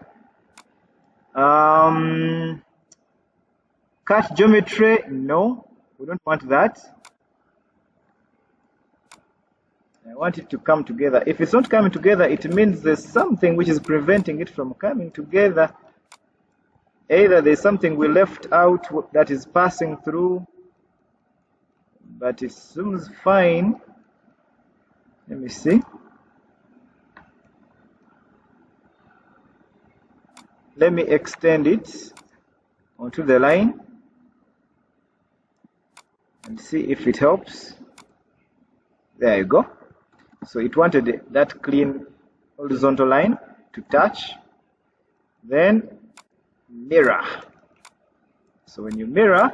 Cut geometry. No, we don't want that. I want it to come together. If it's not coming together, it means there's something which is preventing it from coming together. Either there's something we left out that is passing through, but it seems fine. Let me see. Let me extend it onto the line and see if it helps. There you go. So it wanted that clean horizontal line to touch. Then mirror. So when you mirror,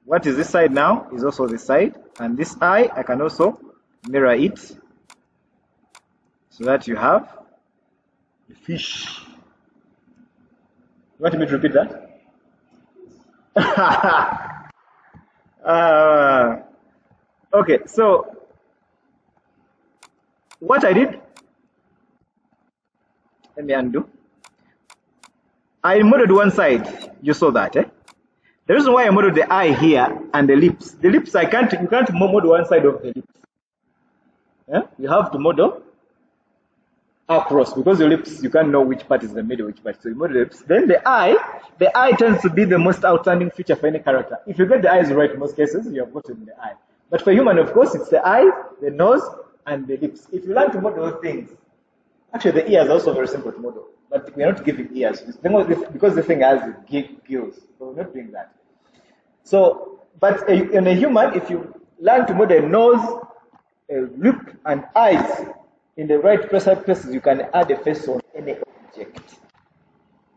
what is this side now is also this side, and this eye I can also mirror it so that you have the fish. You want me to repeat that? Okay, so what I did, let me undo. I modeled one side. You saw that, eh? The reason why I modeled the eye here and the lips. The lips, you can't model one side of the lips. Yeah? You have to model across, because your lips, you can't know which part is the middle, which part. So you model the lips. Then the eye tends to be the most outstanding feature for any character. If you get the eyes right in most cases, you have gotten the eye. But for human, of course, it's the eyes, the nose, and the lips. If you learn to model things, actually the ears are also very simple to model. But we are not giving ears because the thing has gills. So we're not doing that. So, but in a human, if you learn to model a nose, a lip, and eyes in the right places, you can add a face on any object.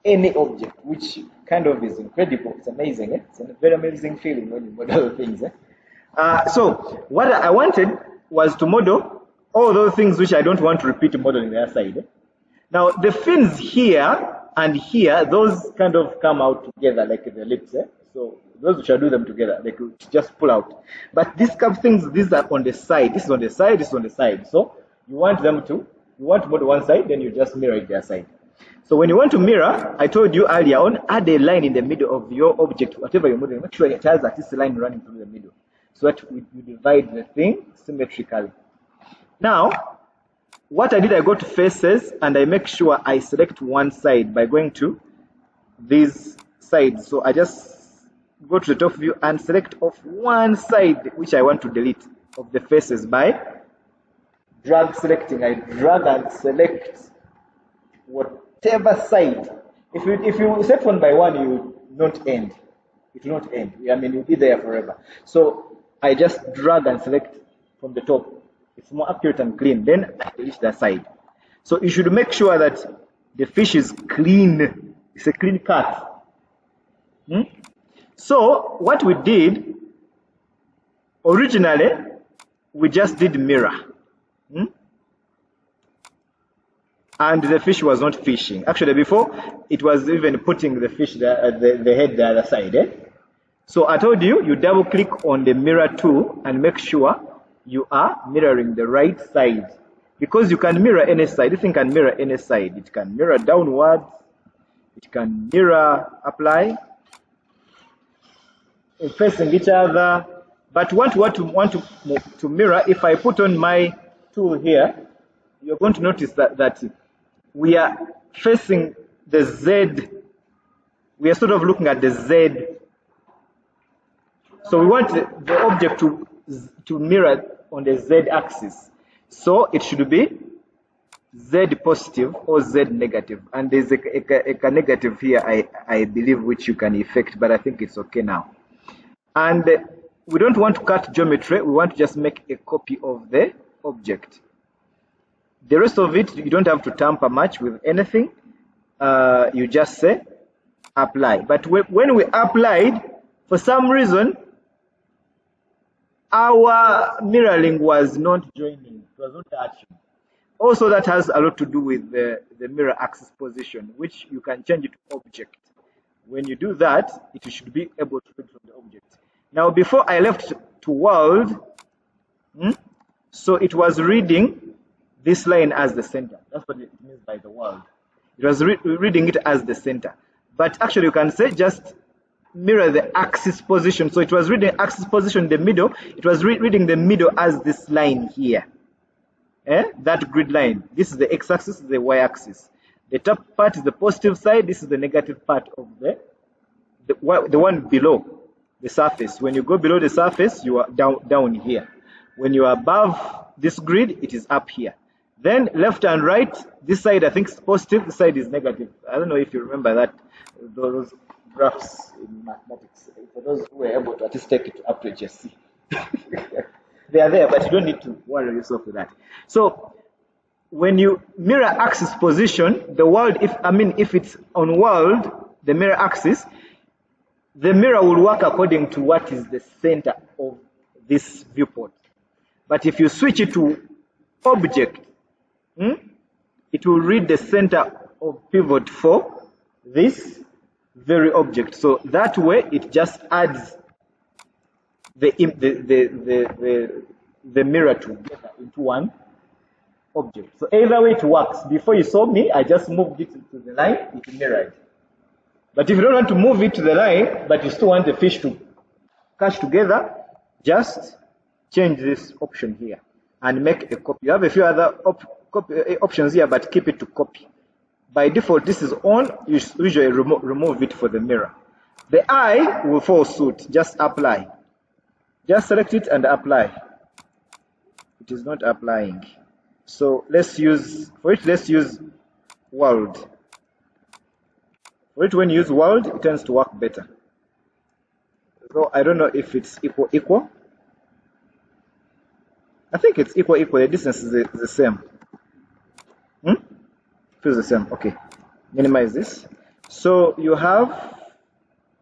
Any object, which kind of is incredible. It's amazing. Eh? It's a very amazing feeling when you model things. Eh? So, what I wanted was to model all those things which I don't want to repeat to model in the other side. Eh? Now, the fins here and here, those kind of come out together like the lips. Eh? So, those which I do them together, they could just pull out. But these kind of things, these are on the side. This is on the side, this is on the side. So, you want to model one side, then you just mirror it their side. So, when you want to mirror, I told you earlier on, add a line in the middle of your object, whatever you're modeling. Make sure it has at least a line running through the middle, so that you divide the thing symmetrically. Now, what I did, I go to faces and I make sure I select one side by going to these sides. So I just go to the top view and select off one side which I want to delete of the faces by drag selecting. I drag and select whatever side. If you select one by one, you will not end. It will not end. I mean, you'll be there forever. So I just drag and select from the top. It's more accurate and clean. Then I delete that side. So you should make sure that the fish is clean. It's a clean cut. So what we did, originally, we just did mirror. And the fish was not fishing. Actually, before, it was even putting the fish, the head the other side. Eh? So I told you, you double click on the mirror tool and make sure you are mirroring the right side. Because you can mirror any side. This thing can mirror any side. It can mirror downwards. It can mirror apply. Facing each other. But want to mirror, if I put on my tool here, you're going to notice that we are facing the Z. We are sort of looking at the Z. So we want the object to mirror on the z-axis. So it should be z positive or z negative, and there's a negative here, I believe, which you can effect, but I think it's okay now. And we don't want to cut geometry, we want to just make a copy of the object. The rest of it, you don't have to tamper much with anything. You just say apply. But when we applied, for some reason, our mirroring was not joining, it was not touching. Also, that has a lot to do with the mirror axis position, which you can change it to object. When you do that, it should be able to read from the object. Now, before I left to world, so it was reading this line as the center. That's what it means by the world. It was reading it as the center. But actually, you can say just mirror the axis position. So it was reading axis position in the middle. It was reading the middle as this line here. That grid line. This is the x-axis, this is the y-axis. The top part is the positive side. This is the negative part of the one below the surface. When you go below the surface, you are down here. When you are above this grid, it is up here. Then left and right, this side I think is positive, this side is negative. I don't know if you remember that, those graphs in mathematics. For those who were able to at least take it up to HSC. They are there, but you don't need to worry yourself with that. So when you mirror axis position, the world, if it's on world, the mirror axis, the mirror will work according to what is the center of this viewport. But if you switch it to object, it will read the center of pivot for this very object. So that way, it just adds the mirror together into one object. So either way it works. Before you saw me, I just moved it to the line, it mirrored. But if you don't want to move it to the line, but you still want the fish to catch together, just change this option here and make a copy. You have a few other options here, but keep it to copy. By default, this is on. You usually remove it for the mirror. The eye will follow suit. Just apply. Just select it and apply. It is not applying. So let's use world. For it, when you use world, it tends to work better. So I don't know if it's equal. I think it's equal. The distance is the same. Feels the same. Okay. Minimize this. So you have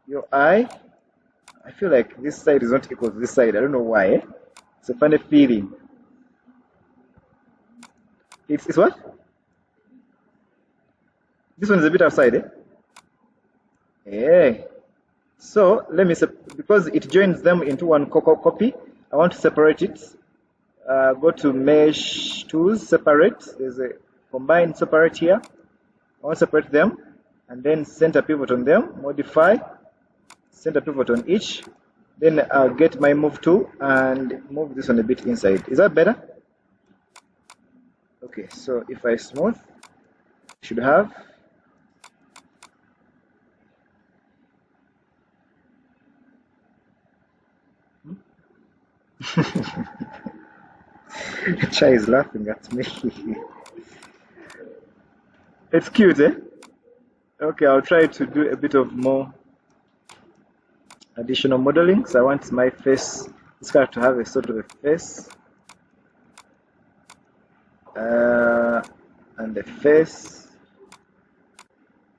your eye. I feel like this side is not equal to this side. I don't know why. It's a funny feeling. It's what? This one is a bit outside, Yeah. So let me because it joins them into one copy. I want to separate it. Go to mesh tools, separate. There's a combine separate here. I want to separate them and then center pivot on them. Modify. Center pivot on each. Then I'll get my move tool and move this one a bit inside. Is that better? Okay, so if I smooth, I should have Chai is laughing at me. It's cute, Okay, I'll try to do a bit of more additional modeling. So I want my face, this guy to have a sort of a face. And the face.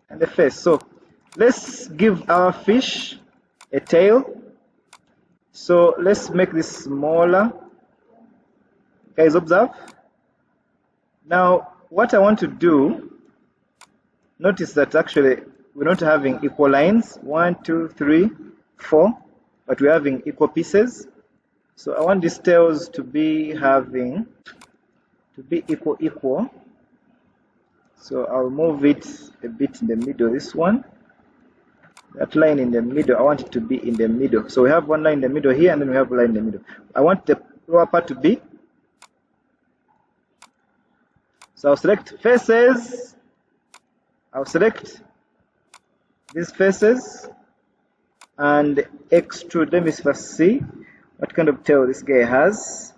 And the face. So let's give our fish a tail. So let's make this smaller. Guys, observe. Now, what I want to do, notice that actually we're not having equal lines. 1, 2, 3, 4, but we're having equal pieces. So I want these tails to be equal. So I'll move it a bit in the middle. This one, that line in the middle, I want it to be in the middle. So we have one line in the middle here, and then we have a line in the middle. I want the lower part to be. So I'll select faces. I'll select these faces. and extrude. Let me first see what kind of tail this guy has.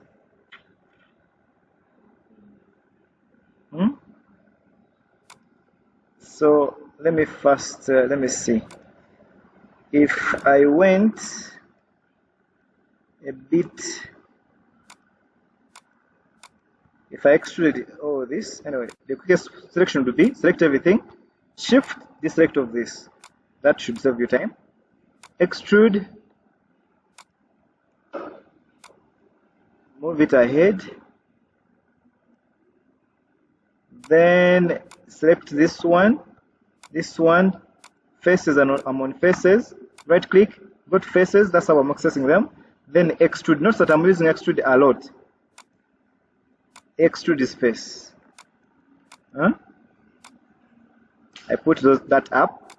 So let me first let me see if I went a bit, if I extrude all this. Anyway, the quickest selection would be select everything, shift, deselect of this. That should save you time. Extrude, move it ahead, then select this one, faces, and I'm on faces, right click, go to faces, that's how I'm accessing them. Then extrude. Notice that I'm using extrude a lot. Extrude this face. I put that up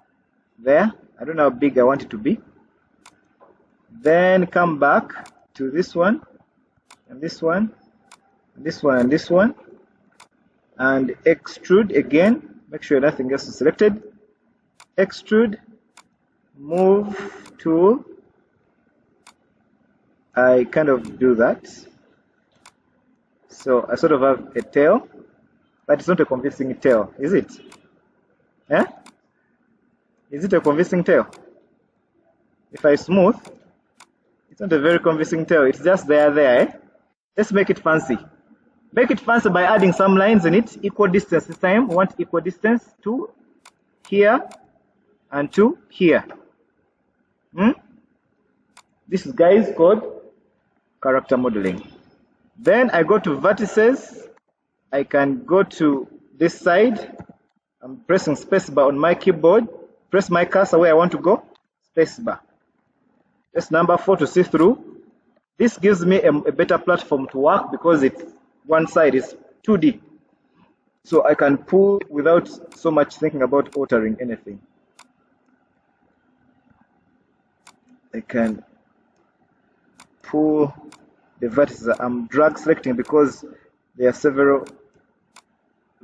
there. I don't know how big I want it to be. Then come back to this one, and this one, and this one, and this one, and extrude again. Make sure nothing else is selected. Extrude, move tool. I kind of do that. So I sort of have a tail, but it's not a convincing tail, is it? Yeah? Is it a convincing tail? If I smooth, it's not a very convincing tail. It's just there, eh? Let's make it fancy. Make it fancy by adding some lines in it. Equal distance this time. We want equal distance to here and to here. This is, guys, called character modeling. Then I go to vertices. I can go to this side. I'm pressing spacebar on my keyboard. Press my cursor where I want to go. Spacebar. Press number 4 to see through. This gives me a better platform to work because one side is 2D. So I can pull without so much thinking about altering anything. I can pull the vertices. I'm drag selecting because there are several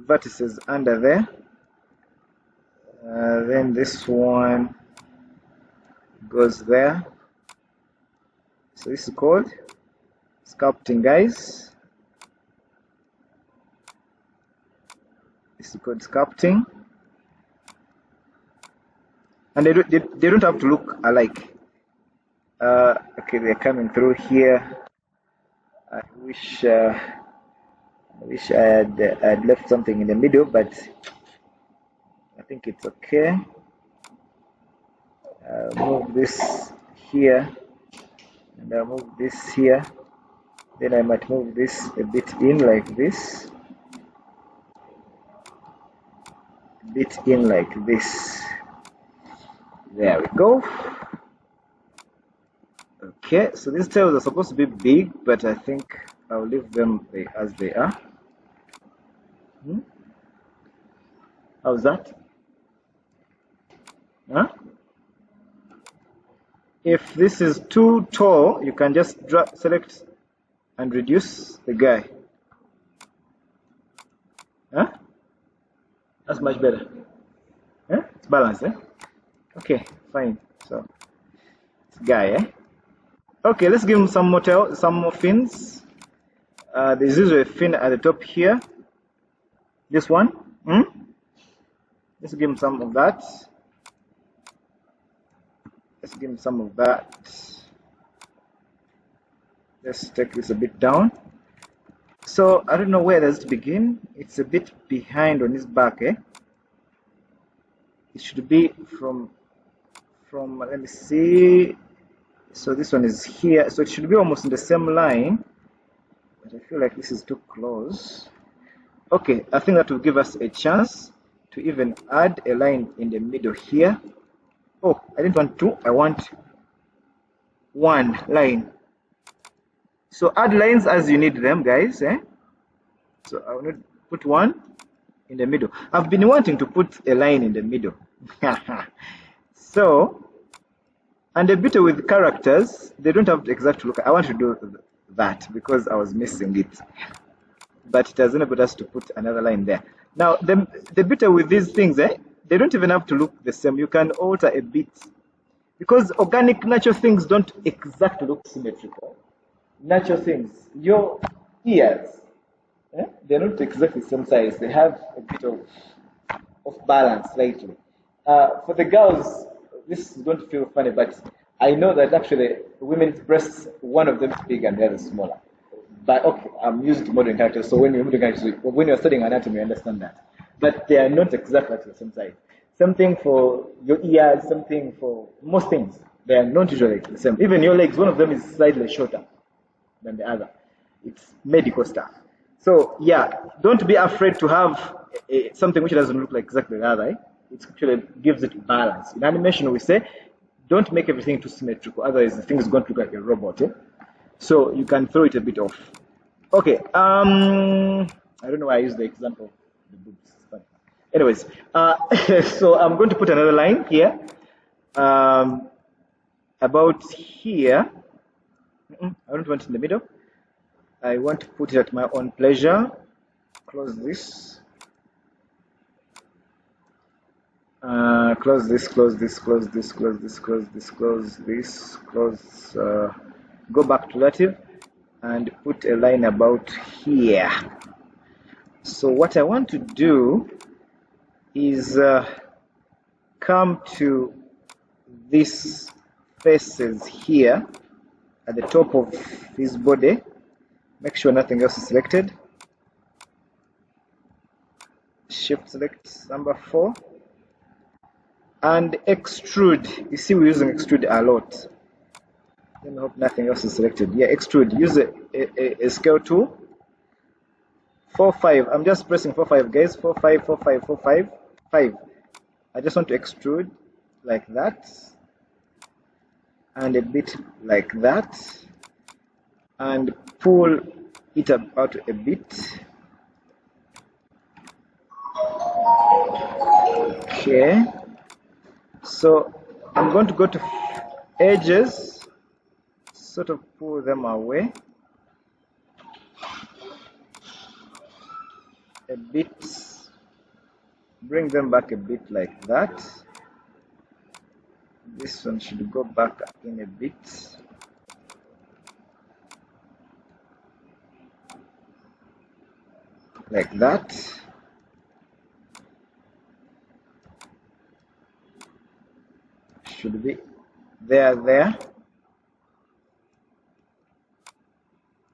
vertices under there. Then this one goes there. So this is called sculpting, guys. This is called sculpting. And they don't have to look alike. Okay, they're coming through here. I wish I had left something in the middle, but I think it's okay. Move this here, and I'll move this here. Then I might move this a bit in like this. A bit in like this. There we go. Okay, so these tails are supposed to be big, but I think I'll leave them as they are. How's that? Huh? If this is too tall, you can just select and reduce the guy. Huh? That's much better. Yeah? It's balanced, eh? Okay, fine. So, it's guy, eh? Okay, let's give him some more tail, some more fins. There's usually a fin at the top here. This one. Let's give him some of that. Let's give him some of that. Let's take this a bit down. So I don't know where does it begin. It's a bit behind on his back, eh? It should be from let me see. So this one is here, so it should be almost in the same line, but I feel like this is too close. Okay, I think that will give us a chance to even add a line in the middle here. Oh, I didn't want two, I want one line. So add lines as you need them, guys, eh? So I will put one in the middle. I've been wanting to put a line in the middle. So, and a bit with characters, they don't have the exact look. I want to do that because I was missing it. But it has enabled us to put another line there. Now, the bit with these things, they don't even have to look the same. You can alter a bit because organic natural things don't exactly look symmetrical. Natural things, your ears, they're not exactly the same size. They have a bit of balance slightly. For the girls, this is going to feel funny, but I know that actually women's breasts, one of them is bigger and the other is smaller. But okay, I'm used to modern characters, so when you're studying anatomy, you understand that. But they are not exactly the same size. Something for your ears, something for most things. They are not usually the same. Even your legs, one of them is slightly shorter than the other. It's medical stuff. So yeah, don't be afraid to have something which doesn't look like exactly the other. It actually gives it balance. In animation, we say, don't make everything too symmetrical, otherwise the thing is going to look like a robot. So you can throw it a bit off. Okay. I don't know why I use the example of the boobs. But anyways, so I'm going to put another line here. About here. I don't want it in the middle. I want to put it at my own pleasure. Close this. Close this, close this, close this, close this, close this, close this, close. Go back to relative and put a line about here. So what I want to do is come to these faces here at the top of his body. Make sure nothing else is selected. Shift select number 4 and extrude. You see, we're using extrude a lot. Let me hope nothing else is selected. Yeah, extrude. Use a scale tool. 4, 5. I'm just pressing 4, 5, guys. 4, 5, 4, 5, 4, 5, 5. I just want to extrude like that, and a bit like that, and pull it about a bit. Okay. So I'm going to go to edges, sort of pull them away a bit, bring them back a bit like that. This one should go back in a bit. Like that. Should be there.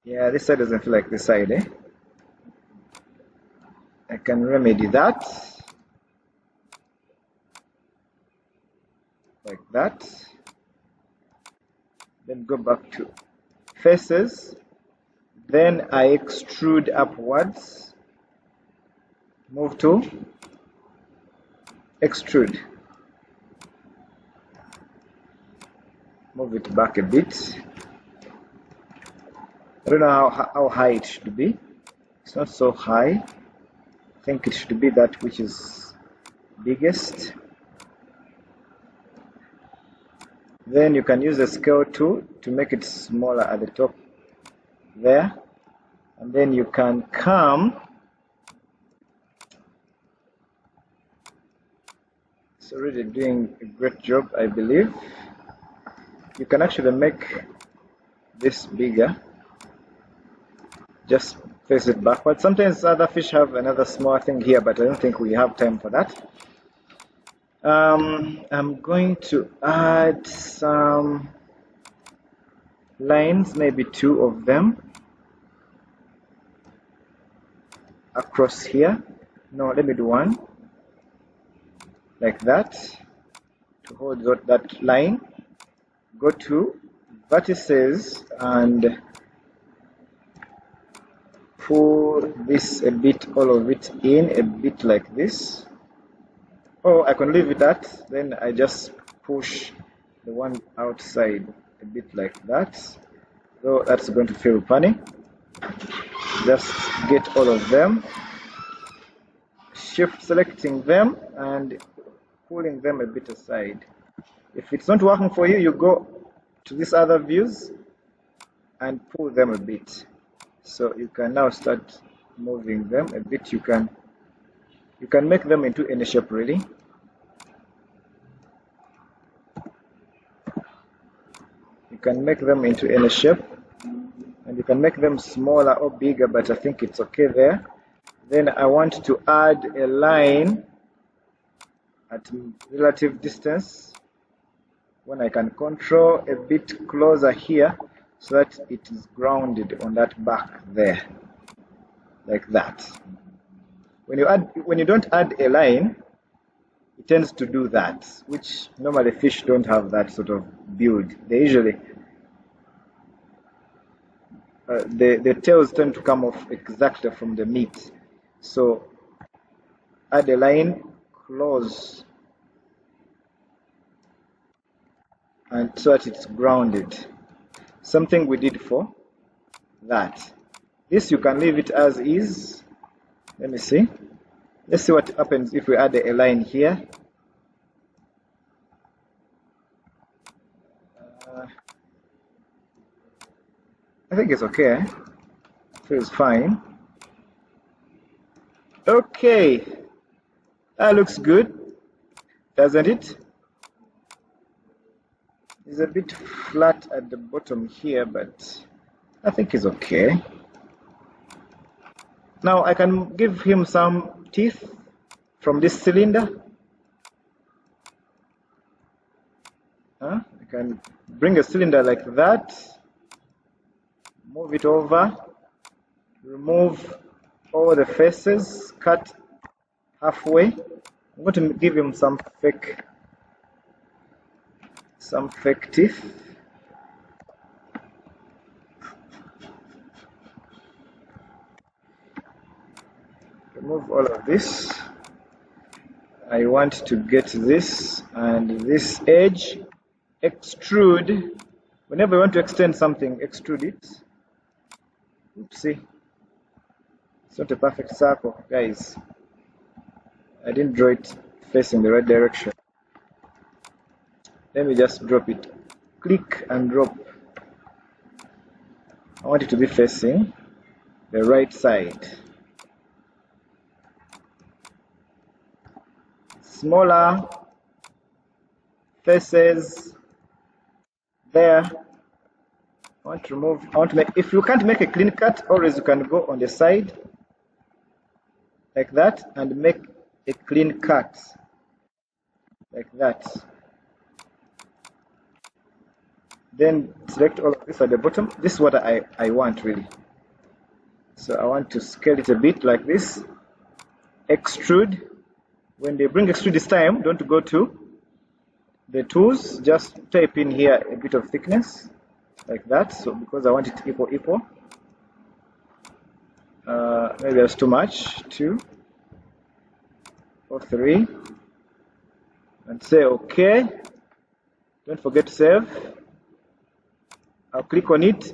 Yeah, this side doesn't feel like this side, eh? I can remedy that. Like that. Then go back to faces. Then I extrude upwards. Move to extrude. Move it back a bit. I don't know how high it should be. It's not so high. I think it should be that which is biggest. Then you can use the scale tool to make it smaller at the top there. And then you can come. It's already doing a great job, I believe. You can actually make this bigger. Just face it backwards. Sometimes other fish have another small thing here, but I don't think we have time for that. I'm going to add some lines, maybe 2 of them across here. No, let me do 1 like that to hold that line. Go to vertices and pull this a bit, all of it in a bit like this. Oh, I can leave it at, then I just push the one outside a bit like that. So that's going to feel funny. Just get all of them, shift selecting them and pulling them a bit aside. If it's not working for you, you go to these other views and pull them a bit. So you can now start moving them a bit. You can make them into any shape really. can make them into any shape, and you can make them smaller or bigger, but I think it's okay there. Then I want to add a line at relative distance when I can control a bit closer here so that it is grounded on that back there, like that. When you don't add a line, it tends to do that, which normally fish don't have that sort of build. They usually the tails tend to come off exactly from the meat. So add a line close, and so that it's grounded. Something we did for that. This you can leave it as is. Let me see. Let's see what happens if we add a line here. I think it's okay. Feels fine. Okay, that looks good, doesn't it? It's a bit flat at the bottom here, but I think it's okay. Now I can give him some teeth from this cylinder. I can bring a cylinder like that, move it over, remove all the faces, cut halfway. I'm going to give him some fake teeth. Remove all of this. I want to get this and this edge, extrude. Whenever you want to extend something, extrude it. Oopsie. It's not a perfect circle, guys. I didn't draw it facing the right direction. Let me just drop it. Click and drop. I want it to be facing the right side. Smaller faces there. I want to make, if you can't make a clean cut, always you can go on the side like that and make a clean cut like that. Then select all of this at the bottom. This is what I want really. So I want to scale it a bit like this. Extrude. When they bring extrude this time, don't go to the tools, just type in here a bit of thickness like that. So because I want it equal, maybe that's too much, 2 or 3, and say okay. Don't forget to save. I'll click on it,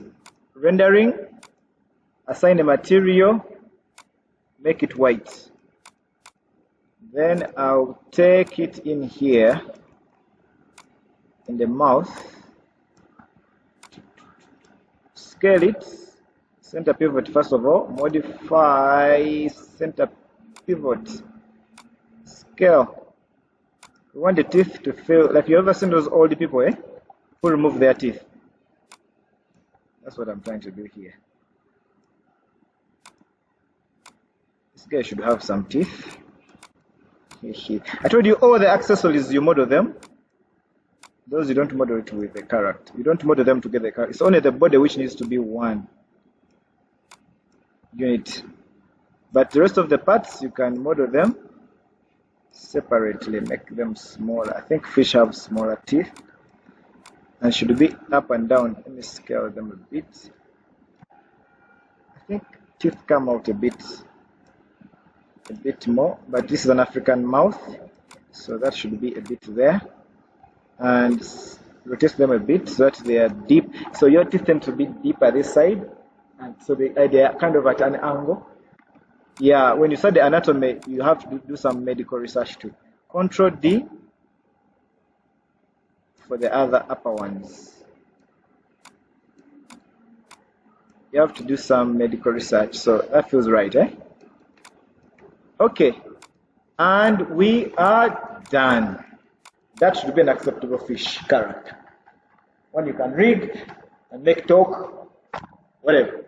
rendering, assign a material, make it white. Then I'll take it in here in the mouth, scale it, center pivot first of all, modify center pivot, scale. We want the teeth to feel like you ever seen those old people, who remove their teeth. That's what I'm trying to do here. This guy should have some teeth. I told you all the accessories, you model them. Those you don't model it with the character. You don't model them together. It's only the body which needs to be one unit. But the rest of the parts, you can model them separately, make them smaller. I think fish have smaller teeth and should be up and down. Let me scale them a bit. I think teeth come out a bit more, but this is an African mouth, so that should be a bit there, and rotate them a bit so that they are deep. So your teeth tend to be deeper this side, and so they are kind of at an angle. Yeah, when you study the anatomy, you have to do some medical research too. Control D for the other upper ones. You have to do some medical research, so that feels right, Okay, and we are done. That should be an acceptable fish character. one you can read and make talk, whatever.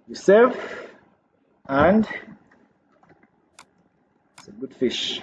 You save, and it's a good fish.